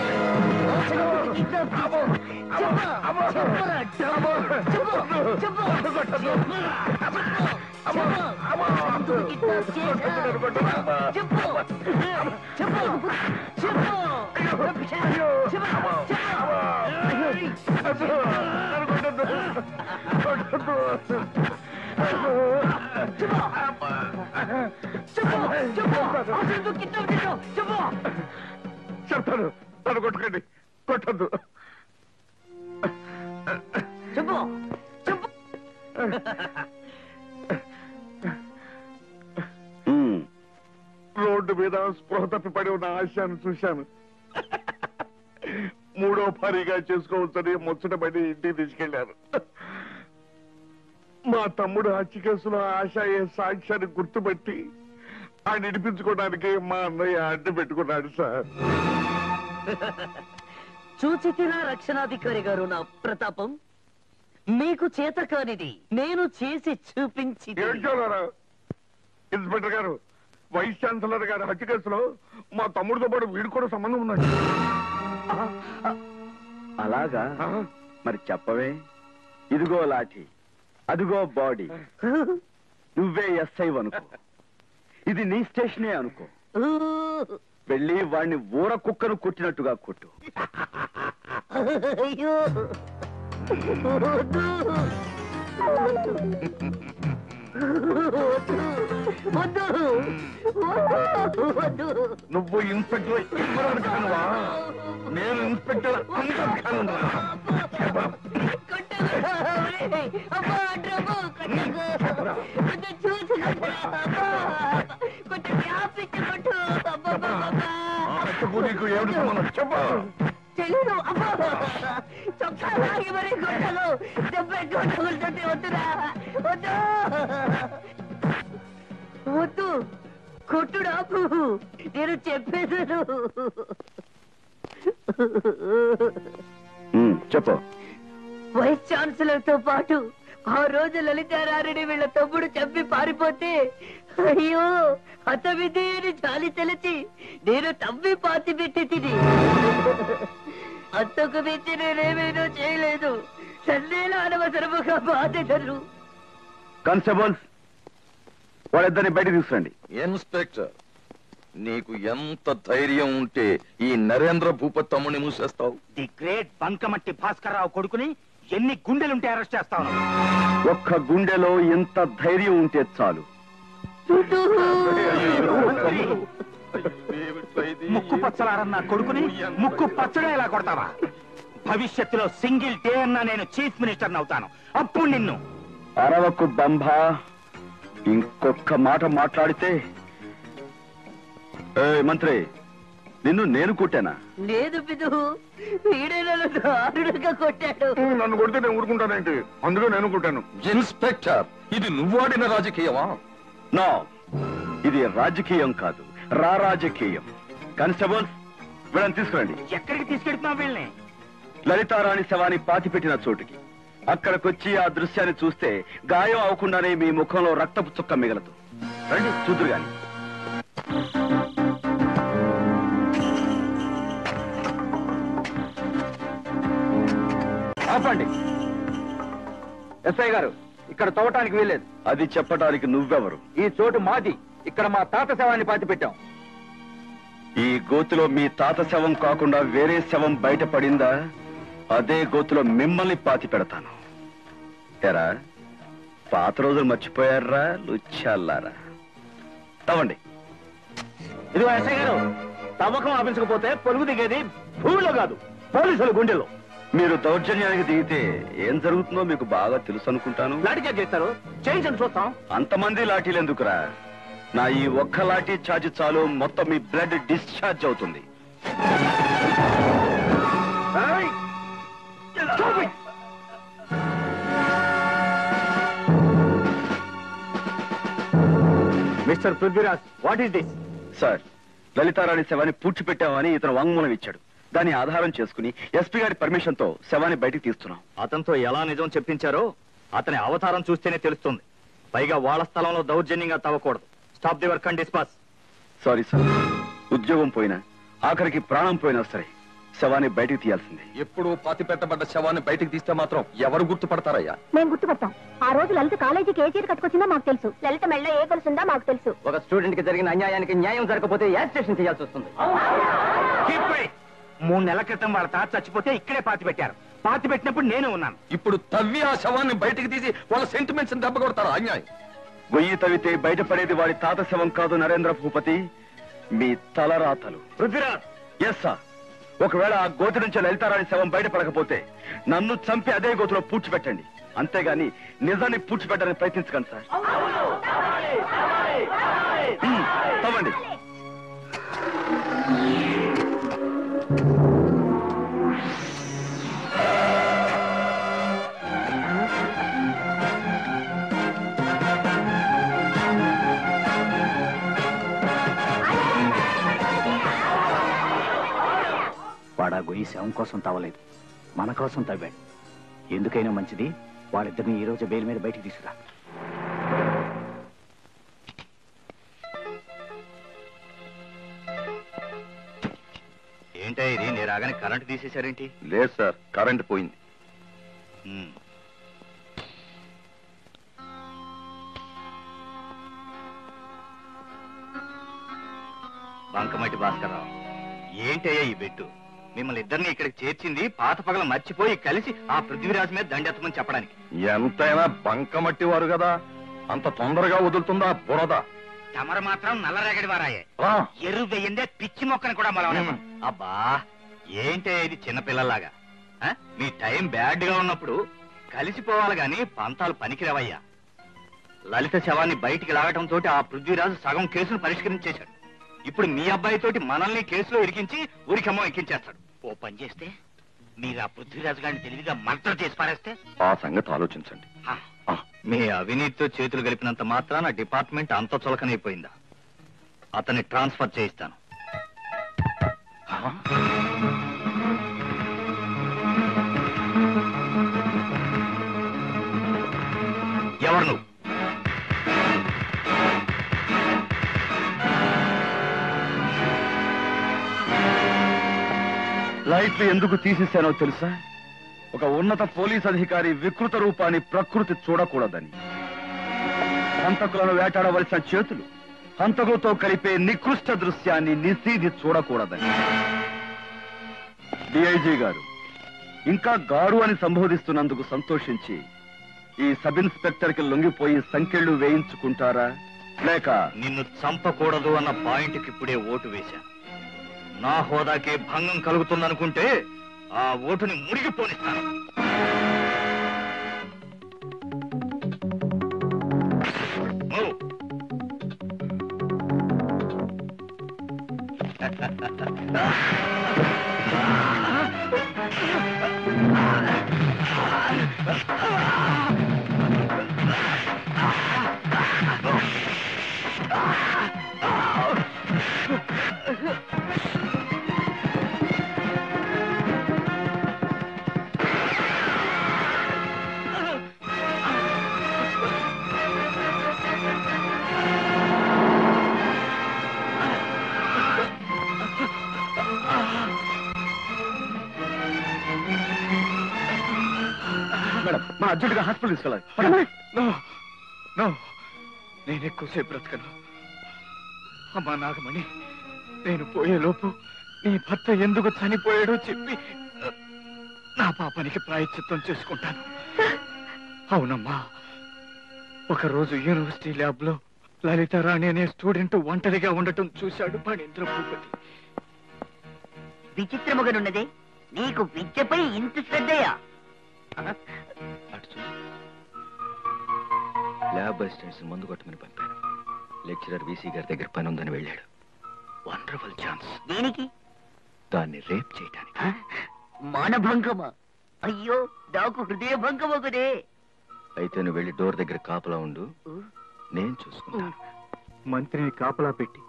చెప్తాను, నన్ను కొట్టుకోండి, కొట్టద్దు.
చెప్పు చెప్పు.
రోడ్డు మీద స్పృహ తప్పిపడి ఉన్న ఆశయాన్ని చూశాను. మూడో భారీగా చేసుకోవచ్చని ముచ్చటపడి ఇంటికి తీసుకెళ్లారు. మా తమ్ముడు హత్య కేసులో ఆశ ఏ సాక్ష్యాన్ని గుర్తుపట్టి ఆయన ఇడిపించుకోవడానికి మా అన్నయ్య అడ్డు పెట్టుకున్నాడు సార్.
చూచితినా రక్షణాధికారి గారు నా ప్రతాపం? మీకు చేత కానిది నేను చేసి చూపించి.
ఇన్స్పెక్టర్ గారు, వైస్ ఛాన్సలర్ గారి హత్య కేసులో మా తమ్ముడితో పాటు వీడు కూడా సంబంధం ఉన్నాడు.
అలాగా? మరి చెప్పవే. ఇదిగో లాఠీ, అదిగో బాడీ. నువ్వే ఎస్ఐ అనుకో, ఇది నీ స్టేషనే అనుకో. వెళ్ళి వాడిని ఊర కుక్కను కొట్టినట్టుగా కొట్టు.
అయ్యో
నువ్వు ఇన్స్పెక్టర్ ఇమ్రాన్ ఖాన్వా? నేను ఇన్స్పెక్టర్ అమ్జద్ ఖాన్. నీకు ఏమిటి సంబంధం చెప్పు.
తెలీదు. అబ్బా చొక్కా లాగి మరీ కొట్టలు దెబ్బెట్టుకుంటే వద్దురా, వద్దు వద్దు, కొట్టుడు ఆపు, నేను చెప్పేశాను.
చెప్పు.
వైస్ ఛాన్సలర్ తో పాటు ఆ రోజు లలితారారిని వీళ్ళ తమ్ముడు చంపి పారిపోతే, అయ్యో హతవిధేని చాలి తెలిసి నేను తవ్వి పాతి పెట్టి తిని అంతకు మించి నేనేమేనో చేయలేదు. సన్నేలా అనవసరముగా బాధలు.
కానిస్టేబుల్స్, వాళ్ళిద్దరిని బయట తీసుకురండి.
ఇన్స్పెక్టర్, నీకు ఎంత ధైర్యం ఉంటే ఈ నరేంద్ర భూపత్ తమ్ముని మూసేస్తావు?
ది గ్రేట్ బంకమట్టి భాస్కర్రావు కొడుకుని ఎన్ని గుండెలుంటే అరెస్ట్ చేస్తావు?
ఒక్క గుండెలో ఎంత ధైర్యం ఉంటే చాలు.
ముక్కు పచ్చలారన్న కొడుకుని ముక్కు పచ్చడే ఎలా కొడతావా? భవిష్యత్తులో సింగిల్ డే అన్నా నేను చీఫ్ మినిస్టర్ అవుతాను, అప్పుడు నిన్ను.
అరవకు బంభా, ఇంకొక మాట మాట్లాడితే. మంత్రి, నిన్ను నేను కొట్టానా?
లేదు పిదు, వీడే నన్ను దారుణంగా కొట్టాడు.
నన్ను కొడితే నేను ఊరుకుంటానేంటి? అందులో నేను కొట్టాను. ఇన్స్పెక్టర్, ఇది నువ్వు ఆడిన రాజకీయమా?
నో, ఇది రాజకీయం కాదు, రాజకీయం. కానిస్టేబుల్స్, వీళ్ళని తీసుకురండి.
ఎక్కడికి తీసుకెళ్తున్నావు వీళ్ళని?
లలితారాణి శవాన్ని పాతిపెట్టిన చోటుకి. అక్కడికొచ్చి ఆ దృశ్యాన్ని చూస్తే గాయం అవకుండానే మీ ముఖంలో రక్తపు చుక్క మిగలదు. రండి చూదురు గాని. ఆపండి. ఎస్ఐ గారు, ఇక్కడ తవ్వటానికి వీల్లేదు. అది చెప్పడానికి నువ్వెవరు?
ఈ చోటు మాది. ఇక్కడ మా తాత శవాన్ని పాతి పెట్టాం.
ఈ గోతిలో మీ తాత శవం కాకుండా వేరే శవం బయటపడిందా? అదే గోతిలో మిమ్మల్ని పాతి పెడతాను. ఎరా, పాత రోజులు మర్చిపోయారా లుచ్చాలారా? తవ్వండి.
ఇదిగో ఎస్ఐ గారు, తవ్వకం ఆపించకపోతే పొలుగు దిగేది భూమిలో కాదు, పోలీసుల గుండెల్లో.
మీరు దౌర్జన్యానికి దిగితే ఏం జరుగుతుందో మీకు బాగా తెలుసు అనుకుంటాను.
లాఠీ చార్జ్ చేస్తారు, చేయించండి చూస్తాం.
అంతమంది లాఠీలు ఎందుకురా? నా ఈ ఒక్క లాఠీ ఛార్జ్ చాలు, మొత్తం మీ బ్లడ్ డిశ్చార్జ్ అవుతుంది.
Mister Prithviraj, what is this?
Sir, Lalitharani శవాన్ని పూడ్చిపెట్టామని ఇతను వాంగ్మూలం ఇచ్చాడు. దాన్ని ఆధారం చేసుకుని ఎస్పీ గారి పర్మిషన్ తో శవాన్ని బయటికి తీస్తున్నాం.
అతనితో ఎలా నిజం చెప్పించారో అతని అవతారం చూస్తేనే తెలుస్తుంది. పైగా వాళ్ళ స్థలంలో దౌర్జన్యంగా తవ్వకూడదు. Stop the work and disperse.
Sorry sir, ఉద్యోగం పోయినా ఆఖరికి ప్రాణం పోయినా సరే శవాన్ని బయటికి తీయాల్సిందే.
ఎప్పుడు పాతి పెట్టబడ్డ శవాన్ని బయటికి తీస్తే మాత్రం ఎవరు గుర్తుపడతారయ్యా?
మేము గుర్తుపడతాం. ఆ రోజు లలిత కాలేజీకి ఏ చీర కట్టుకొచ్చిందో మాకు తెలుసు. లలిత మెళ్ళ ఏ కొలుసుందో మాకు తెలుసు.
ఒక స్టూడెంట్ కి జరిగిన అన్యాయానికి న్యాయం జరగకపోతే యాజిటేషన్ చేయాల్సి వస్తుంది.
3 నెలల క్రితం వాళ్ళ తాత చచ్చిపోతే ఇక్కడే పాతి పెట్టారు. పాతి పెట్టినప్పుడు నేను ఉన్నాను.
ఇప్పుడు తవ్వి ఆ శవాన్ని బయటికి తీసి వాళ్ళ సెంటిమెంట్స్ దెబ్బ కొడతారు. అన్యాయం.
గొయ్యి తవ్వితే బయటపడేది వాడి తాత శవం కాదు నరేంద్ర భూపతి, మీ తలరాతలు.
పృథ్వీరాజ్.
Yes sir. ఒకవేళ ఆ గోతి నుంచి లలితారాణి శవం బయటపడకపోతే నన్ను చంపి అదే గోతిలో పూడ్చిపెట్టండి. అంతేగాని నిజాన్ని పూడ్చిపెట్టడానికి ప్రయత్నించకండి సార్. తవ్వండి.
వాడా గొయ్యి శవం కోసం తవ్వలేదు, మన కోసం తవ్వాడు. ఎందుకైనా మంచిది వాళ్ళిద్దరిని ఈ రోజు బెయిల్ మీద బయటికి తీసుకురా. ఏంటో ఇది, నేను రాగానే కరెంట్ తీసేశారేంటి?
లేదు సార్, కరెంట్ పోయింది.
బంకమట్టి భాస్కర్రావు, ఏంటయ్యా ఈ బెట్టు? మిమ్మల్ని ఇద్దరిని ఇక్కడికి చేర్చింది పాత పగల మర్చిపోయి కలిసి ఆ పృథ్వీరాజు మీద దండెత్తమని చెప్పడానికి.
ఎంతైనా బంకమట్టి వారు కదా, అంత తొందరగా వదులుతుందా బురద?
తమరు మాత్రం నల్లరేగడి వారాయే. ఎరువు వెయ్యిందే పిచ్చి మొక్కని కూడా మొలవలేము. అబ్బా, ఏంటే ఇది చిన్నపిల్లలాగా? మీ టైం బ్యాడ్ గా ఉన్నప్పుడు కలిసిపోవాలి గాని పంతాలు పనికిరావయ్యా. లలిత శవాన్ని బయటికి లాగటంతో ఆ పృథ్వీరాజు సగం కేసును పరిష్కరించేశాడు. ఇప్పుడు మీ అబ్బాయితోటి మనల్ని కేసులో ఇరికించి ఊరికమ్మో ఎక్కించేస్తాడు. ఓ పని చేస్తే మీరు ఆ పృథ్వీరాజు గారిని తెలివిగా మర్డర్ చేసి పారేస్తే?
ఆ సంగతి ఆలోచించండి.
మీ అవినీతితో చేతులు కలిపినంత మాత్రాన డిపార్ట్మెంట్ అంత చులకనైపోయిందా? అతన్ని ట్రాన్స్ఫర్ చేయిస్తాను. ఎవరు నువ్వు?
లైట్లు ఎందుకు తీసేశానో తెలుసా? ఒక ఉన్నత పోలీస్ అధికారి వికృత రూపాన్ని ప్రకృతి చూడకూడదని. హంతకులను వేటాడవలసిన చేతులు హంతకులతో కలిపే నికృష్ట దృశ్యాన్ని నిశీధి చూడకూడదని. డిఐజీ గారు ఇంకా గారు అని సంబోధిస్తున్నందుకు సంతోషించి ఈ సబ్ ఇన్స్పెక్టర్ కి లొంగిపోయి సంకెళ్లు వేయించుకుంటారా, లేక
నిన్ను చంపకూడదు అన్న పాయింట్కి ఇప్పుడే ఓటు వేశాను. నా హోదాకే భంగం కలుగుతుందనుకుంటే ఆ ఓటుని మురిగిపోనిస్తాను.
మేడం, మా అర్జెంటుగా హాస్పిటల్ తీసుకెళ్ళాలి.
నేను ఎక్కువసేపు బ్రతకను. అమ్మా నాగమణి, నేను పోయేలోపు నీ భర్త ఎందుకు చనిపోయాడో చెప్పి నా పాపానికి ప్రాయశ్చిత్తం చేసుకుంటాను. అవునమ్మా, ఒకరోజు యూనివర్సిటీ ల్యాబ్ లో లలితారాణి అనే స్టూడెంట్ ఒంటరిగా ఉండటం చూశాడు ఫణీంద్ర భూపతి.
విచిత్రముగానున్నదే, నీకు విద్యపై ఇంత శ్రద్ధయా?
ల్యాబ్ అసిస్టెంట్స్ మందు కొట్టమని పంపాను. లెక్చరర్ వీసీ గారి దగ్గర పని ఉందని వెళ్ళాడు. Wonderful chance.
దేనికి?
దాన్ని రేప్ చేయటానికి.
మానభంగమా? అయ్యో, నాకు హృదయ భంగమొకదే.
అయితే నువ్వు వెళ్ళి డోర్ దగ్గర కాపలా ఉండు, నేను చూసుకుంటాను.
మంత్రిని కాపలా పెట్టి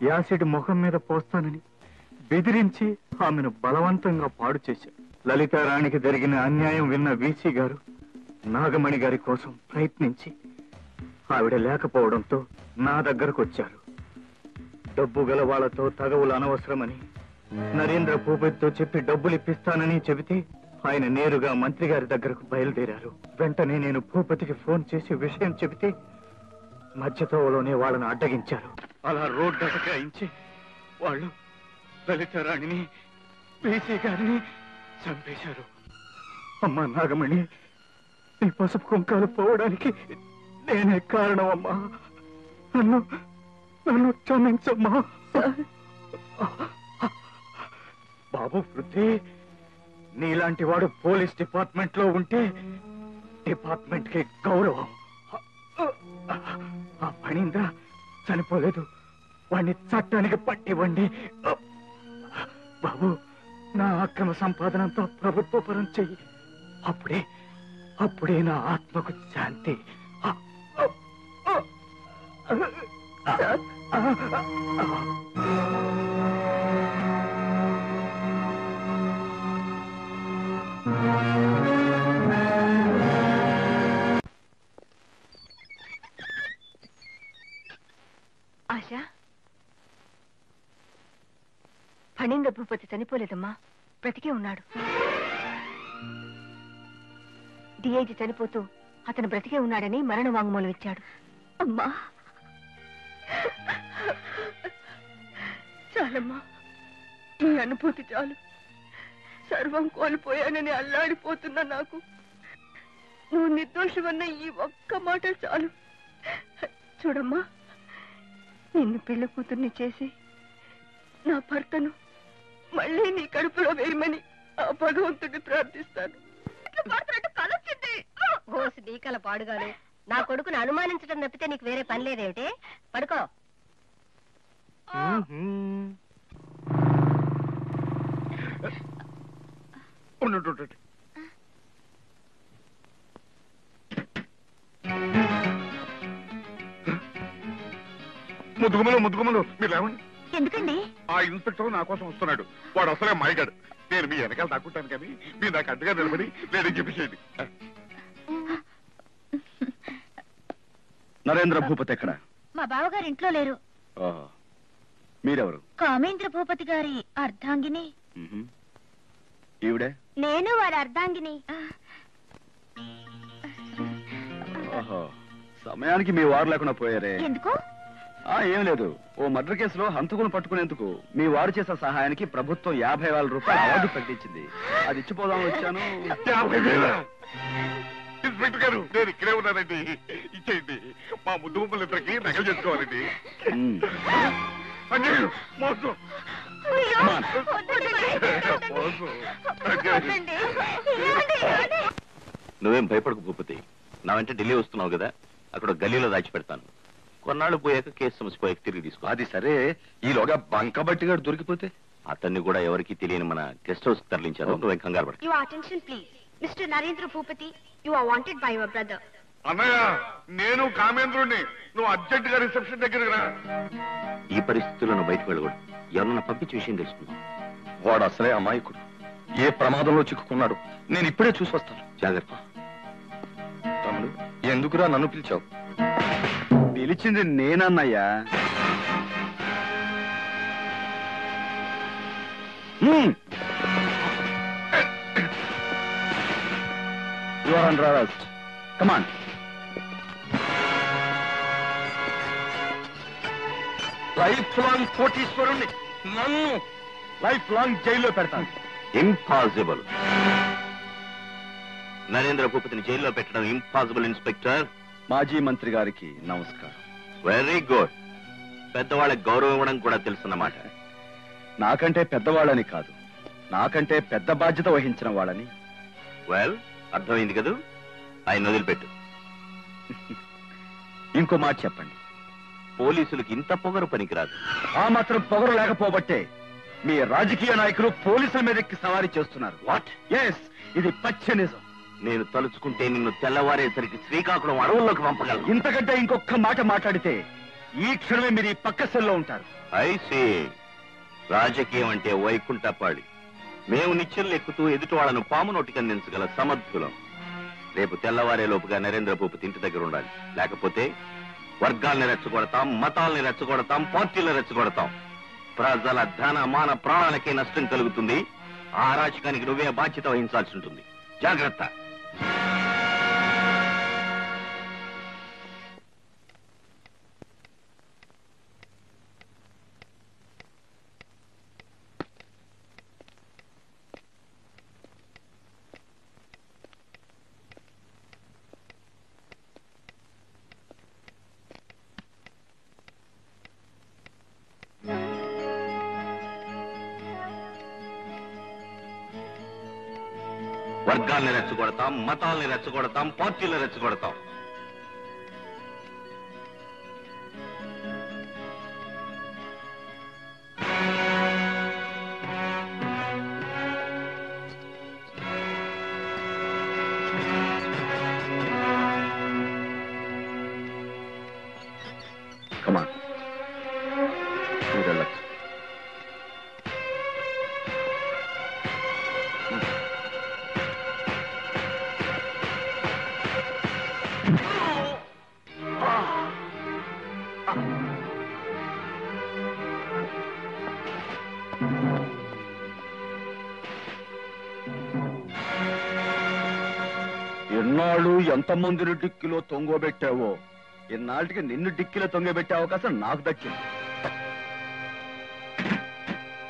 యాసిడ్ ముఖం మీద పోస్తానని బెదిరించి ఆమెను బలవంతంగా పాడు చేశారు. లలితారాణికి జరిగిన అన్యాయం విన్న వీసీ గారు నాగమణి గారి కోసం ప్రయత్నించి ఆవిడ లేకపోవడంతో నా దగ్గరకు వచ్చారు. డబ్బు గల వాళ్లతో తగవులు అనవసరమని నరేంద్ర భూపతితో చెప్పి డబ్బులు ఇప్పిస్తానని చెబితే ఆయన నేరుగా మంత్రి గారి దగ్గరకు బయలుదేరారు. వెంటనే నేను భూపతికి ఫోన్ చేసి విషయం చెబితే మధ్యతోవలోనే వాళ్ళను అడ్డగించారు. అలా రోడ్డు అటకాయించి వాళ్ళు లలితారాణిని వీసీ గారిని చంపేశారు. అమ్మా నాగమణి, నీ పసుపు కుంకాలు పోవడానికి నేనే కారణం అమ్మా. నన్ను క్షమించమ్మా. బాబు పృథ్వీ, నీలాంటి వాడు పోలీస్ డిపార్ట్మెంట్ లో ఉంటే డిపార్ట్మెంట్ కి గౌరవం. ఆ ఫణీంద్ర చనిపోలేదు, వాడిని చట్టానికి పట్టివ్వండి. బాబు, నా అక్రమ సంపాదనంతో ప్రభుత్వ పరం చెయ్యి. అప్పుడే నా ఆత్మకు శాంతి.
ఆశా, ఫణీంద్ర భూపతి చనిపోలేదమ్మా, బ్రతికే ఉన్నాడు. డిఐజీ చనిపోతూ అతను బ్రతికే ఉన్నాడని మరణ వాంగ్మూలం ఇచ్చాడు. అమ్మా, చాలమ్మా, నీ అనుభూతి చాలు. సర్వం కోల్పోయానని అల్లాడిపోతున్నా నాకు నువ్వు నిర్దోషమన్న ఈ ఒక్క మాట చాలు. చూడమ్మా, నిన్ను పెళ్లి కూతుర్ని చేసి నా భర్తను మళ్ళీ నీ కడుపులో వేయమని ఆ భగవంతుడిని ప్రార్థిస్తాను.
నీ కల పాడుగాను. నా కొడుకును అనుమానించడం తప్పితే నీకు వేరే పని లేదేమిటి? పడుకో.
ముద్దుగుమలు మీరు లేవండి.
ఎందుకండి?
ఆ ఇన్స్పెక్టర్ నా కోసం వస్తున్నాడు. వాడు అసలే మాయగాడు. నేను మీ వెనకాల దాక్కుంటాను కానీ మీరు నాకు అడ్డుగా నిలబడి లేదని చెప్పేసేయండి.
నరేంద్ర భూపతి ఎక్కడ?
మా బావగారు ఇంట్లో లేరు.
మీరెవరు?
కామేంద్ర భూపతి గారి అర్ధాంగిని.
ఈవిడే?
నేను వారి అర్ధాంగిని.
సమయానికి మీ వారు లేకుండా పోయారే.
ఎందుకు?
ఏం లేదు, ఓ మర్డర్ కేసులో హంతకులను పట్టుకునేందుకు మీ వారు చేసిన సహాయానికి ప్రభుత్వం 50,000 రూపాయలు అవార్డు ప్రకటించింది. అది ఇచ్చిపోదామని వచ్చాను.
50,000? ఇన్స్పెక్టర్ గారు, నేను ఇక్కడే ఉన్నానండి. ఇచ్చేయండి. మా ముద్దు ముమ్మలు ఇద్దరికి నగలు చేసుకోవాలండి. మోసం.
నువ్వేం భయపడకు భూపతి. నా వెంట ఢిల్లీ వస్తున్నావు కదా, అక్కడ గల్లీలో దాచి పెడతాను. కొన్నాళ్ళు పోయాక కేసు సమస్య పోయాక తిరిగి తీసుకో.
అది సరే, ఈలోగా బంకబట్టిగాడు దొరికిపోతే?
అతన్ని కూడా ఎవరికి తెలియని మన గెస్ట్ హౌస్ తరలించారు. నువ్వేం కంగారు పడ.
Your attention please. Mr. Narendra Bhupati, you are wanted by your brother.
అన్నయ్య, నేను కామేంద్రుడిని. నువ్వు అర్జెంట్ గా రిసెప్షన్ దగ్గరికి రా.
ఈ పరిస్థితుల్లో నువ్వు బయటకు వెళ్ళకూడదు. ఎవరన్నా పంపించి విషయం తెలుసుకుందాం.
వాడు అసలే అమాయకుడు. ఏ ప్రమాదంలో చిక్కుకున్నాడు నేను ఇప్పుడే చూసి వస్తాను.
జాగ్రత్త.
తమ్ముడు, ఎందుకురా నన్ను పిలిచావు? పిలిచింది నేనన్నయ్యా. You are under arrest. Come on.
Life long కోటీశ్వరుణ్ణి నన్ను
లైఫ్ లాంగ్ జైల్లో పెడతాను.
ఇంపాసిబుల్. నరేంద్ర భూపతిని జైల్లో పెట్టడం ఇంపాసిబుల్ ఇన్స్పెక్టర్.
మాజీ మంత్రి గారికి నమస్కారం.
Very good. పెద్దవాళ్ళకి గౌరవం ఇవ్వడం కూడా తెలుసున్నమాట.
నాకంటే పెద్దవాళ్ళని కాదు, నాకంటే పెద్ద బాధ్యత వహించిన వాళ్ళని.
వెల్, అర్థమైంది కదూ. ఆయన వదిలిపెట్టు.
ఇంకో మాట చెప్పండి.
పోలీసులకు ఇంత పొగరు పనికిరాదు.
ఆ మాత్రం పొగరు లేకపోబట్టే మీ రాజకీయ నాయకులు పోలీసుల మీదకి సవారీ చేస్తున్నారు.
వాట్?
ఎస్, ఇది పచ్చ నిజం.
నేను తలుచుకుంటే నిన్ను తెల్లవారేసరికి శ్రీకాకుళం అడవుల్లోకి పంపగలను.
ఇంతకంటే ఇంకొక మాట మాట్లాడితే ఈ క్షణమే మీరు ఈ పక్క సెల్లో ఉంటారు.
ఐసీ. రాజకీయం అంటే వైకుంఠపాడి. మేము నిత్యం ఎక్కుతూ ఎదుటి వాళ్ళను పాము నోటికి అందించగల సమర్థులం. రేపు తెల్లవారే లోపుగా నరేంద్ర భూపతి ఇంటి దగ్గర ఉండాలి. లేకపోతే వర్గాల్ని రెచ్చగొడతాం, మతాల్ని రెచ్చగొడతాం, పార్టీలను రెచ్చగొడతాం. ప్రజల ధన మాన ప్రాణాలకే నష్టం కలుగుతుంది. ఆ అరాచకానికి నువ్వే బాధ్యత వహించాల్సి ఉంటుంది. జాగ్రత్త. వర్గాల్ని రెచ్చగొడతాం, మతాల్ని రెచ్చగొడతాం, పార్టీలను రెచ్చగొడతాం.
Come on. మీరు వెళ్ళొచ్చు. ఎన్నాళ్ళు ఎంతమందిని డిక్కిలో తొంగబెట్టావో, ఇన్నాళ్ళకి నిన్ను డిక్కిలో తొంగబెట్టే అవకాశం నాకు దక్కింది.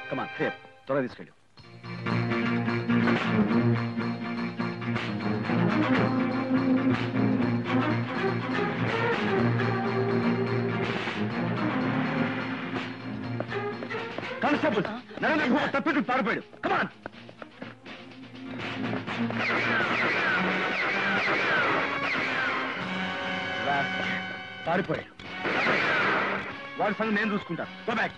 కమాన్, త్వరగా తీసుకెళ్ళు. కానిస్టేబుల్, నరేంద్ర భూపతి తప్పించుకు పారిపోయాడు. కమాన్. పారిపోయాడు. వాడి సంగతి నేను చూసుకుంటాను. Go back.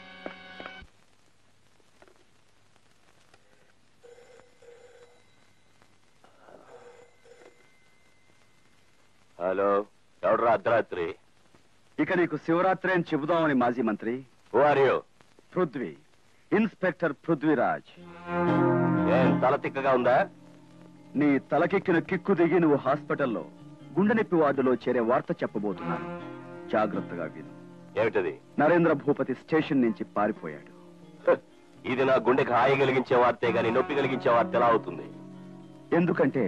హలో, ఎవడరా అర్ధరాత్రి?
ఇక నీకు శివరాత్రి అని చెబుదామని మాజీ మంత్రి.
Who are you?
Prithvi, inspector Prithviraj.
ఏం తల తిక్కగా ఉందా?
నీ తలకెక్కిన కిక్కు దిగి నువ్వు హాస్పిటల్లో గుండె నొప్పి వార్డులో చేరే వార్త చెప్పబోతున్నాను. జాగ్రత్తగా విను.
ఏమిటది?
నరేంద్ర భూపతి స్టేషన్ నుంచి పారిపోయాడు.
ఇది నా గుండెకి హాయి కలిగించే వార్తే గాని నొప్పి కలిగించే వార్త ఎలా అవుతుంది?
ఎందుకంటే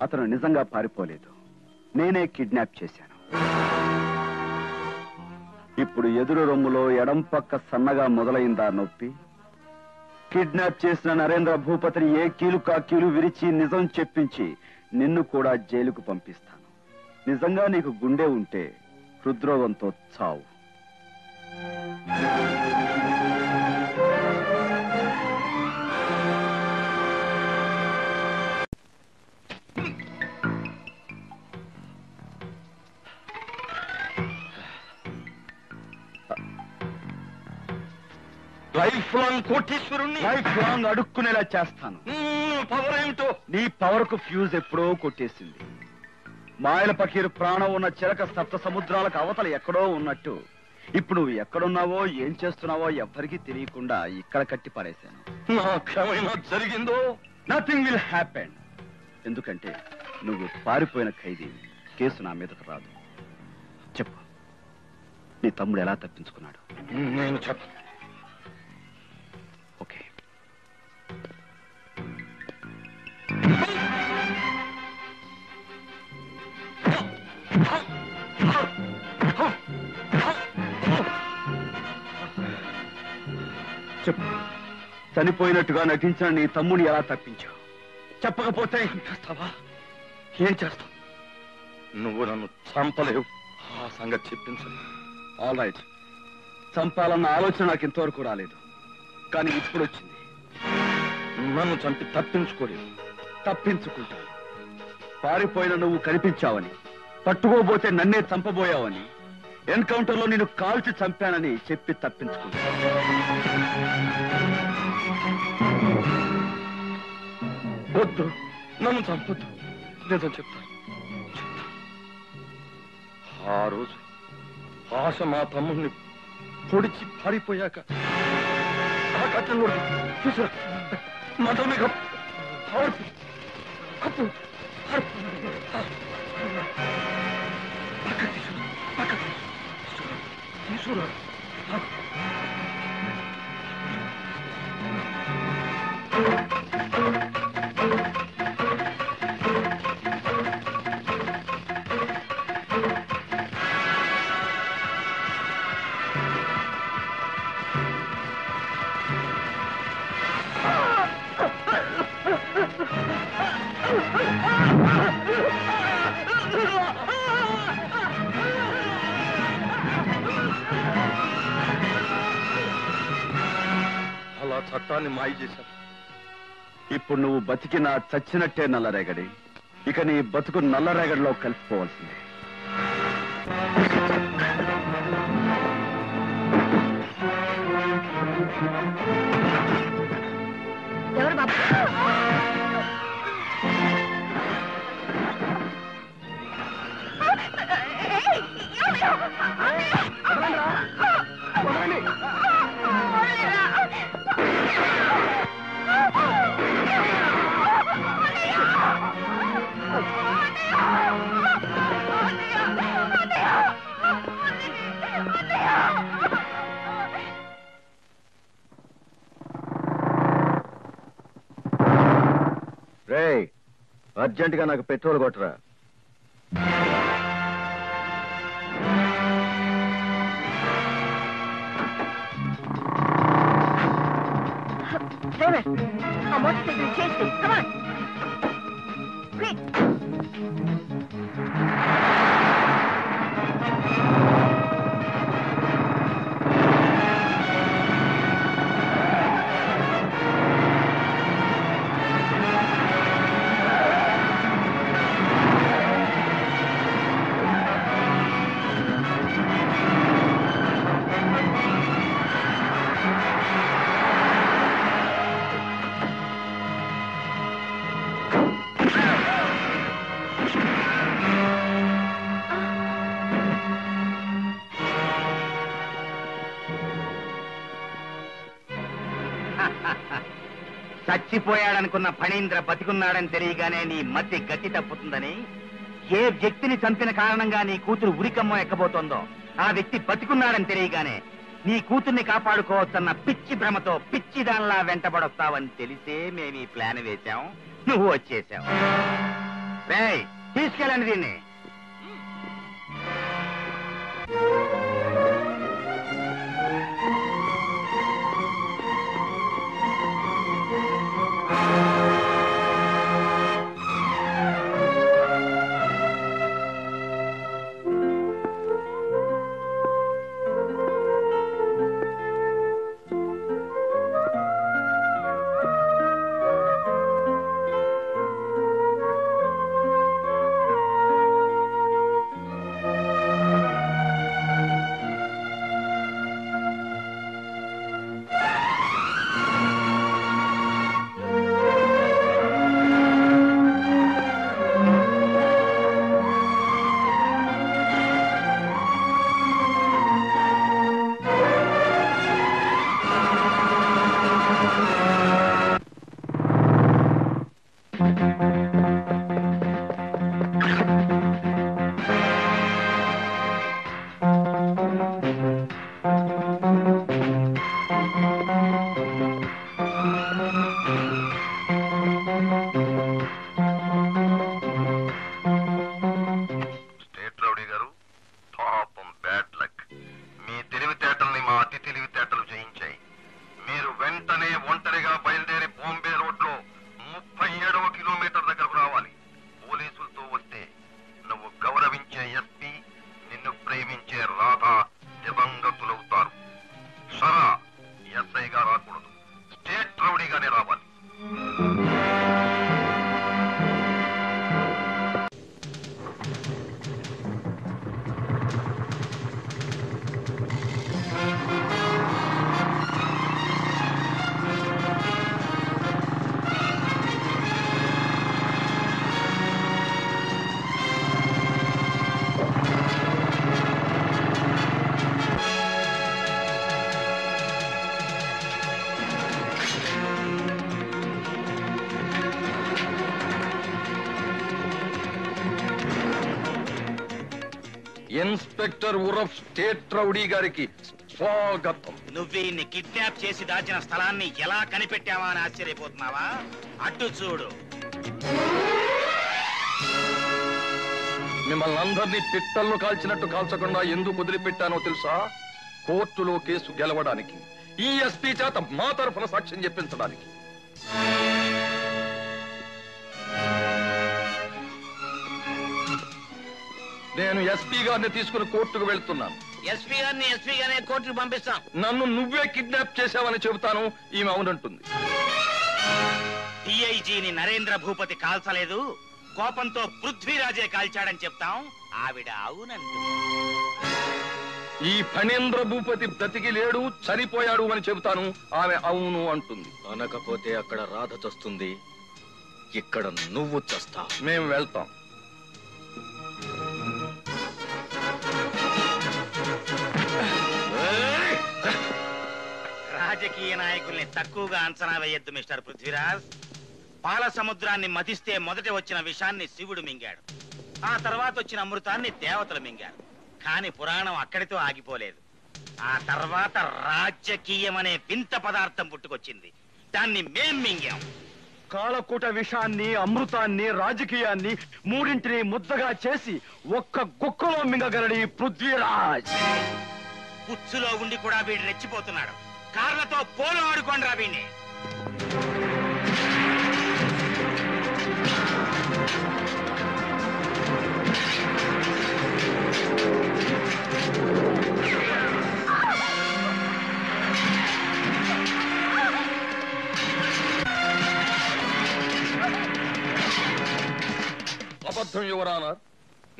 అతను నిజంగా పారిపోలేదు, నేనే కిడ్నాప్ చేశాను. ఇప్పుడు ఎదురు రొమ్ములో ఎడం పక్క సన్నగా మొదలైందా నొప్పి? కిడ్నాప్ చేసిన నరేంద్ర భూపతిని ఏ కీలు కా కీలు విరిచి నిజం చెప్పించి నిన్ను కూడా జైలుకు పంపిస్తాను. నిజంగా నీకు గుండె ఉంటే హృద్రోగంతో చావు.
లైఫ్ లాంగ్ కోటీశ్వరుణ్ణి
లైఫ్ లాంగ్ అడుక్కునేలా చేస్తాను.
పవర్ ఏమిటో?
నీ పవర్ కు ఫ్యూజ్ ఎప్పుడో కొట్టేసింది. మాయల పకీరు ప్రాణం ఉన్న చిలక సప్త సముద్రాలకు అవతల ఎక్కడో ఉన్నట్టు ఇప్పుడు నువ్వు ఎక్కడున్నావో ఏం చేస్తున్నావో ఎవ్వరికీ తెలియకుండా ఇక్కడ కట్టి పారేశాను.
నాకేమైనా జరిగిందో?
Nothing will happen. ఎందుకంటే నువ్వు పారిపోయిన ఖైదీ. కేసు నా మీదకు రాదు. చెప్పు, నీ తమ్ముడు ఎలా తప్పించుకున్నాడు?
నేను చెప్పను.
ఓకే. చెప్పు, చనిపోయినట్టుగా నటించిన నీ తమ్ముని ఎలా తప్పించావు? చెప్పకపోతే
చేస్తావా? ఏం చేస్తావు? నువ్వు నన్ను చంపలేవు, ఆ సంగతి చెప్పించు.
ఆల్ రైట్, చంపాలన్న ఆలోచన నాకు ఇంతవరకు రాలేదు, కానీ ఇప్పుడు వచ్చింది.
నన్ను చంపి తప్పించుకోలేదు.
తప్పించుకుంటాను. పారిపోయిన నువ్వు కనిపించావని, పట్టుకోబోతే నన్నే చంపబోయావని, ఎన్కౌంటర్ లో నేను కాల్చి చంపానని చెప్పి తప్పించుకుంటాను.
వద్దు, నన్ను చంపొద్దు. నిజం చెప్తాను. ఆ రోజు ఆశ మా తమ్ముడిని పొడిచి పారిపోయాక ఆ కట్టెలు చూసా మతమే కప్పు తీసుకురా. అలా చట్టాన్ని మాయ చేశారు.
ఇప్పుడు నువ్వు బతికినా చచ్చినట్టే నల్లరేగడి. ఇక నీ బతుకు నల్లరేగడిలో కలిసిపోవాల్సిందే.
ఎవరు బాబు?
రేయ్, అర్జెంటుగా నాకు పెట్రోల్ కొట్టరా.
Driver, a motorcycle chase me. Come on. Quick.
చచ్చిపోయాడనుకున్న Phanindra బతికున్నాడని తెలియగానే నీ మధ్య గతి తప్పుతుందని, ఏ వ్యక్తిని చంపిన కారణంగా నీ కూతురు ఉరికమ్మ ఎక్కబోతోందో ఆ వ్యక్తి బతికున్నాడని తెలియగానే నీ కూతుర్ని కాపాడుకోవచ్చన్న పిచ్చి భ్రమతో పిచ్చి దానిలా వెంటబడొస్తావని తెలిసే మేము ఈ ప్లాన్ వేశాం. నువ్వు వచ్చేసావు. రేయ్, తీసుకెళ్ళండి దీన్ని.
స్టేట్ రౌడీ గారు, పాపం బ్యాడ్ లక్. మీ తెలివితేటల్ని మా అతి తెలివితేటలు జయించాయి. మీరు ఇన్స్పెక్టర్ ఉరఫ్ స్టేట్ రౌడీ గారికి స్వాగతం.
నువ్వీన్ని కిడ్నాప్ చేసి దాచిన స్థలాన్ని ఎలా కనిపెట్టావా అని ఆశ్చర్యపోతున్నావా? అడ్డు చూడు.
మిమ్మల్ని అందరినీ పిట్టల్లో కాల్చినట్టు కాల్చకుండా ఎందుకు వదిలిపెట్టానో తెలుసా? కోర్టులో కేసు గెలవడానికి, ఈ ఎస్పీ చేత మా తరఫున సాక్ష్యం చెప్పించడానికి. నేను ఎస్పీ గారిని తీసుకుని కోర్టుకు వెళ్తున్నాను.
ఎస్పీ గారిని కోర్టుకు పంపిస్తాం.
నన్ను నువ్వే కిడ్నాప్ చేశావని చెబుతాను. ఈమె అవునంటుంది.
డిఐజీని నరేంద్ర భూపతి కాల్చలేదు, కోపంతో పృథ్వీరాజే కాల్చాడని చెప్తాం. ఆవిడ అవునంటుంది.
ఈ ఫణేంద్ర భూపతి బ్రతికి లేడు, చనిపోయాడు అని చెబుతాను. ఆమె అవును అంటుంది.
అనకపోతే అక్కడ రాధ చస్తుంది, ఇక్కడ నువ్వు చస్తా.
మేం వెళ్తాం.
రాజకీయ నాయకుల్ని తక్కువగా అంచనా వేయొద్దు మిస్టర్ పృథ్వీరాజ్. పాల సముద్రాన్ని మతిస్తే మొదట వచ్చిన విషాన్ని శివుడు మింగాడు, ఆ తర్వాత వచ్చిన అమృతాన్ని దేవతలు మింగారు. కాని పురాణం అక్కడితో ఆగిపోలేదు. ఆ తర్వాత రాజకీయం అనే వింత పదార్థం పుట్టుకొచ్చింది. దాన్ని మేం మింగాం.
కాలకూట విషాన్ని, అమృతాన్ని, రాజకీయాన్ని మూడింటిని ముద్దగా చేసి ఒక్క గుక్కలో మింగగలడి పృథ్వీరాజ్.
పుచ్చులో ఉండి కూడా వీడు రెచ్చిపోతున్నాడు. కార్లతో పోలు ఆడుకోండిరా వీణ్ణి.
అబద్ధం యువరానర్.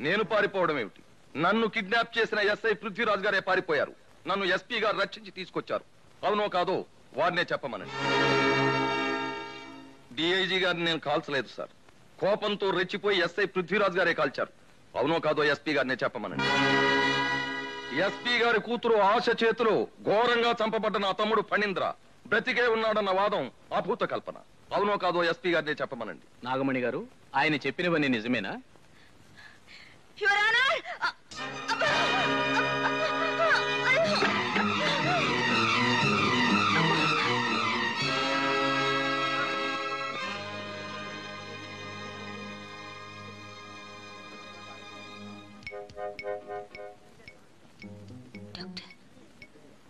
నేను పారిపోవడం ఏమిటి? నన్ను కిడ్నాప్ చేసిన ఎస్ఐ పృథ్వీరాజ్ గారే పారిపోయారు. నన్ను ఎస్పీ గారు రక్షించి తీసుకొచ్చారు. అవునో కాదో వారినే చెప్పమనండి. డిఐజీ గారిని నేను కాల్చలేదు సార్. కోపంతో రెచ్చిపోయి ఎస్ఐ పృథ్వీరాజ్ గారే కాల్చారు. అవునో కాదో ఎస్పీ గారినే చెప్పమనండి. ఎస్పీ గారి కూతురు ఆశ చేతిలో ఘోరంగా చంపబడ్డ నా తమ్ముడు ఫణీంద్ర బ్రతికే ఉన్నాడన్న వాదం అభూత కల్పన. అవునో కాదో ఎస్పీ గారినే చెప్పమనండి.
నాగమణి గారు, ఆయన చెప్పినవన్నీ నిజమేనా?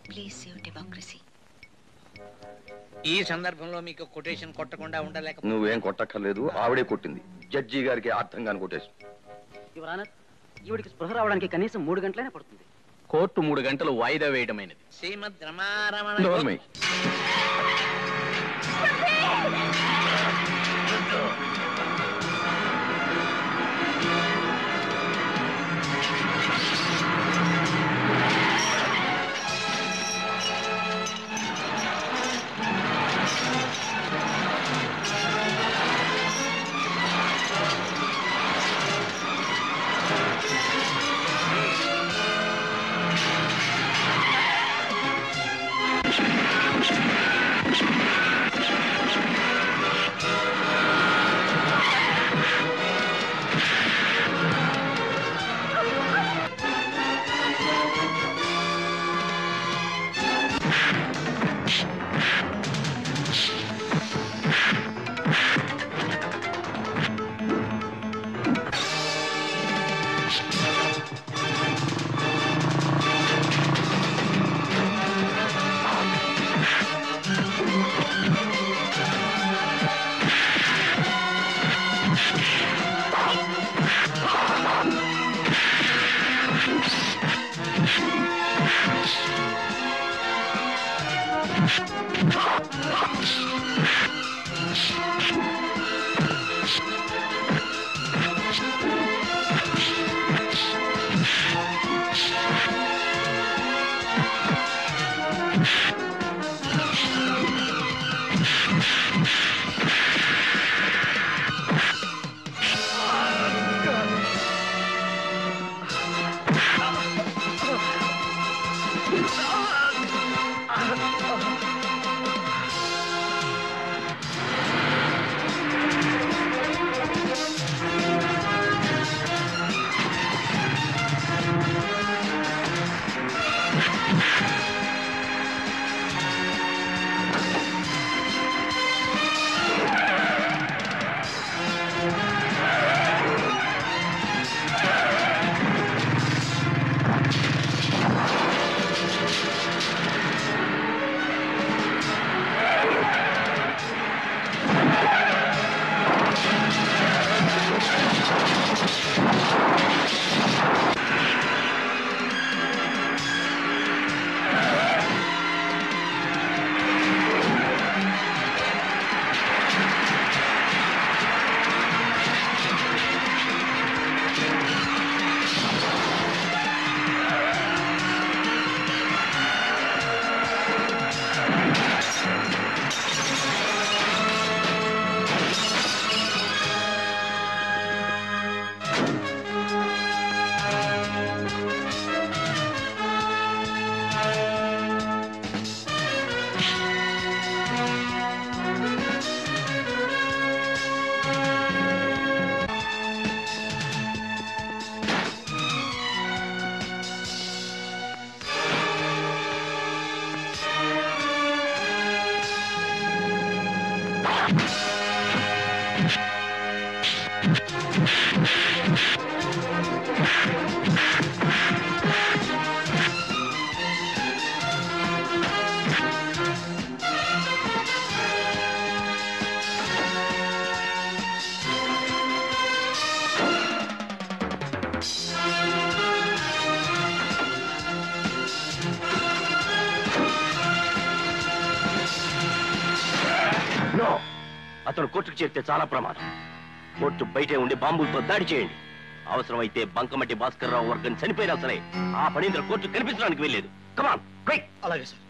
Please save democracy.
ఈ సందర్భంలో మీకు కొటేషన్ కొట్టకుండా ఉండలేక.
నువ్వేం కొట్టక్కర్లేదు, ఆవిడే కొట్టింది. జడ్జి గారికి అర్థం కాని కొటేషన్.
ఈవిడికి స్పృహ రావడానికి కనీసం 3 గంటలైనా పడుతుంది.
కోర్టు 3 గంటలు వాయిదా వేయడమైనది.
శ్రీమద్ రమారమణ.
నోర్మై.
అతను కోర్టుకు చేరితే చాలా ప్రమాదం. కోర్టు బయటే ఉండి బాంబులతో దాడి చేయండి. అవసరమైతే బంకమట్టి భాస్కర్రావు వర్గం చనిపోయినా సరే ఆ ఫణీంద్ర కోర్టు కనిపించడానికి వెళ్ళలేదు. Come on quick.
అలాగే సార్.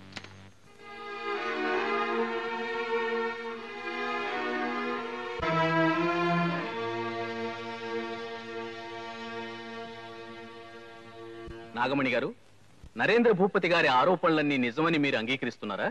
నాగమణి గారు, నరేంద్ర భూపతి గారి ఆరోపణలన్నీ నిజమని మీరు అంగీకరిస్తున్నారా?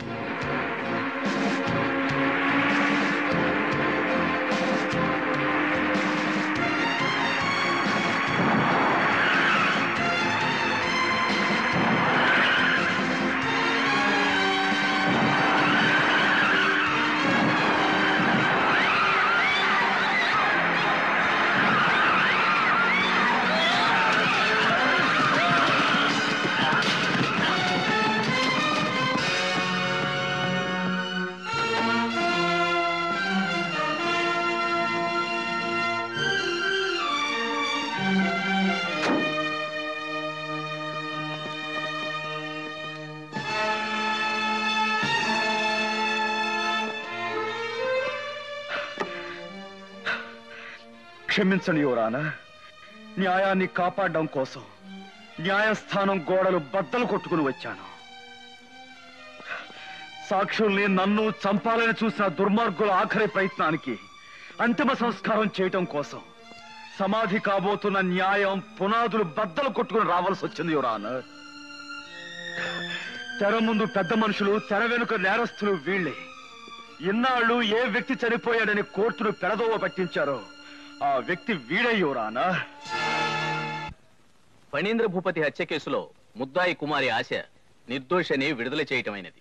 క్షమించండి యువరానా. న్యాయాన్ని కాపాడడం కోసం న్యాయస్థానం గోడలు బద్దలు కొట్టుకుని వచ్చాను. సాక్షుల్ని నన్ను చంపాలని చూసిన దుర్మార్గుల ఆఖరి ప్రయత్నానికి అంతిమ సంస్కారం చేయటం కోసం సమాధి కాబోతున్న న్యాయం పునాదులు బద్దలు కొట్టుకుని రావాల్సి వచ్చింది యువరానా. తెర ముందు పెద్ద మనుషులు, తెర వెనుక నేరస్తులు వీళ్ళే. ఇన్నాళ్ళు ఏ వ్యక్తి చనిపోయాడని కోర్టును పెడదోవ పట్టించారో ఆ వ్యక్తి వీడే యువరానా.
ఫణీంద్ర భూపతి హత్య కేసులో ముద్దాయి కుమారి ఆశ నిర్దోషని విడుదల చేయటమైనది.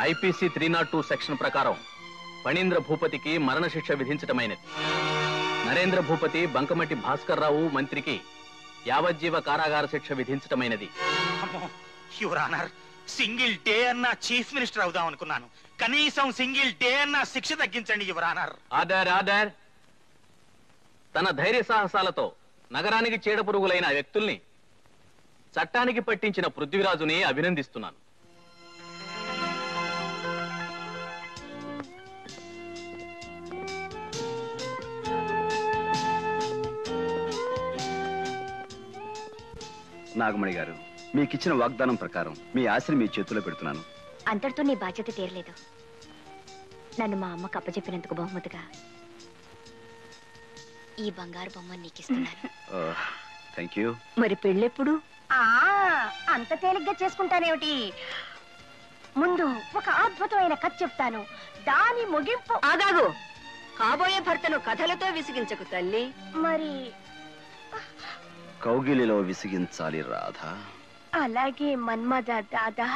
ఐపీసీ 302 సెక్షన్ ప్రకారం ఫణీంద్ర భూపతికి మరణశిక్ష విధించటమైనది. నరేంద్ర భూపతి, బంకమట్టి భాస్కర్రావు మంత్రికి యావజ్జీవ కారాగార శిక్ష విధించటమైనది.
యువర్ ఆనర్, సింగిల్ డే అన్న చీఫ్ మినిస్టర్ అవుదాం అనుకున్నాను. కనీసం సింగిల్ డే అన్న శిక్ష తగ్గించండి యువర్ ఆనర్.
Order order. తన ధైర్య సాహసాలతో నగరానికి చీడపురుగులైన వ్యక్తుల్ని చట్టానికి పట్టించిన పృథ్వీరాజుని అభినందిస్తున్నాను.
నాగమణి గారు, మీకిచ్చిన వాగ్దానం ప్రకారం మీ ఆశని మీ చేతిలో పెడుతున్నాను.
అంతటితో నీ బాధ్యత తీరలేదు. నన్ను మా అమ్మకు అప్పచెప్పినందుకు బహుమతిగా ఈ బంగారు బొమ్మ నీకిస్తున్నాను.
Thank you.
మరి పెళ్ళెప్పుడు? అంత తేలిగ్గా చేసుకుంటానేమిటి? ముందు ఒక అద్భుతమైన కథ చెప్తాను, దాని ముగింపు.
ఆగాగు. కాబోయే భర్తను కథలతో విసిగించకు తల్లి.
మరి
కౌగిలిలో విసిగించాలి రాధా.
అలాగే మన్మథ దాదా.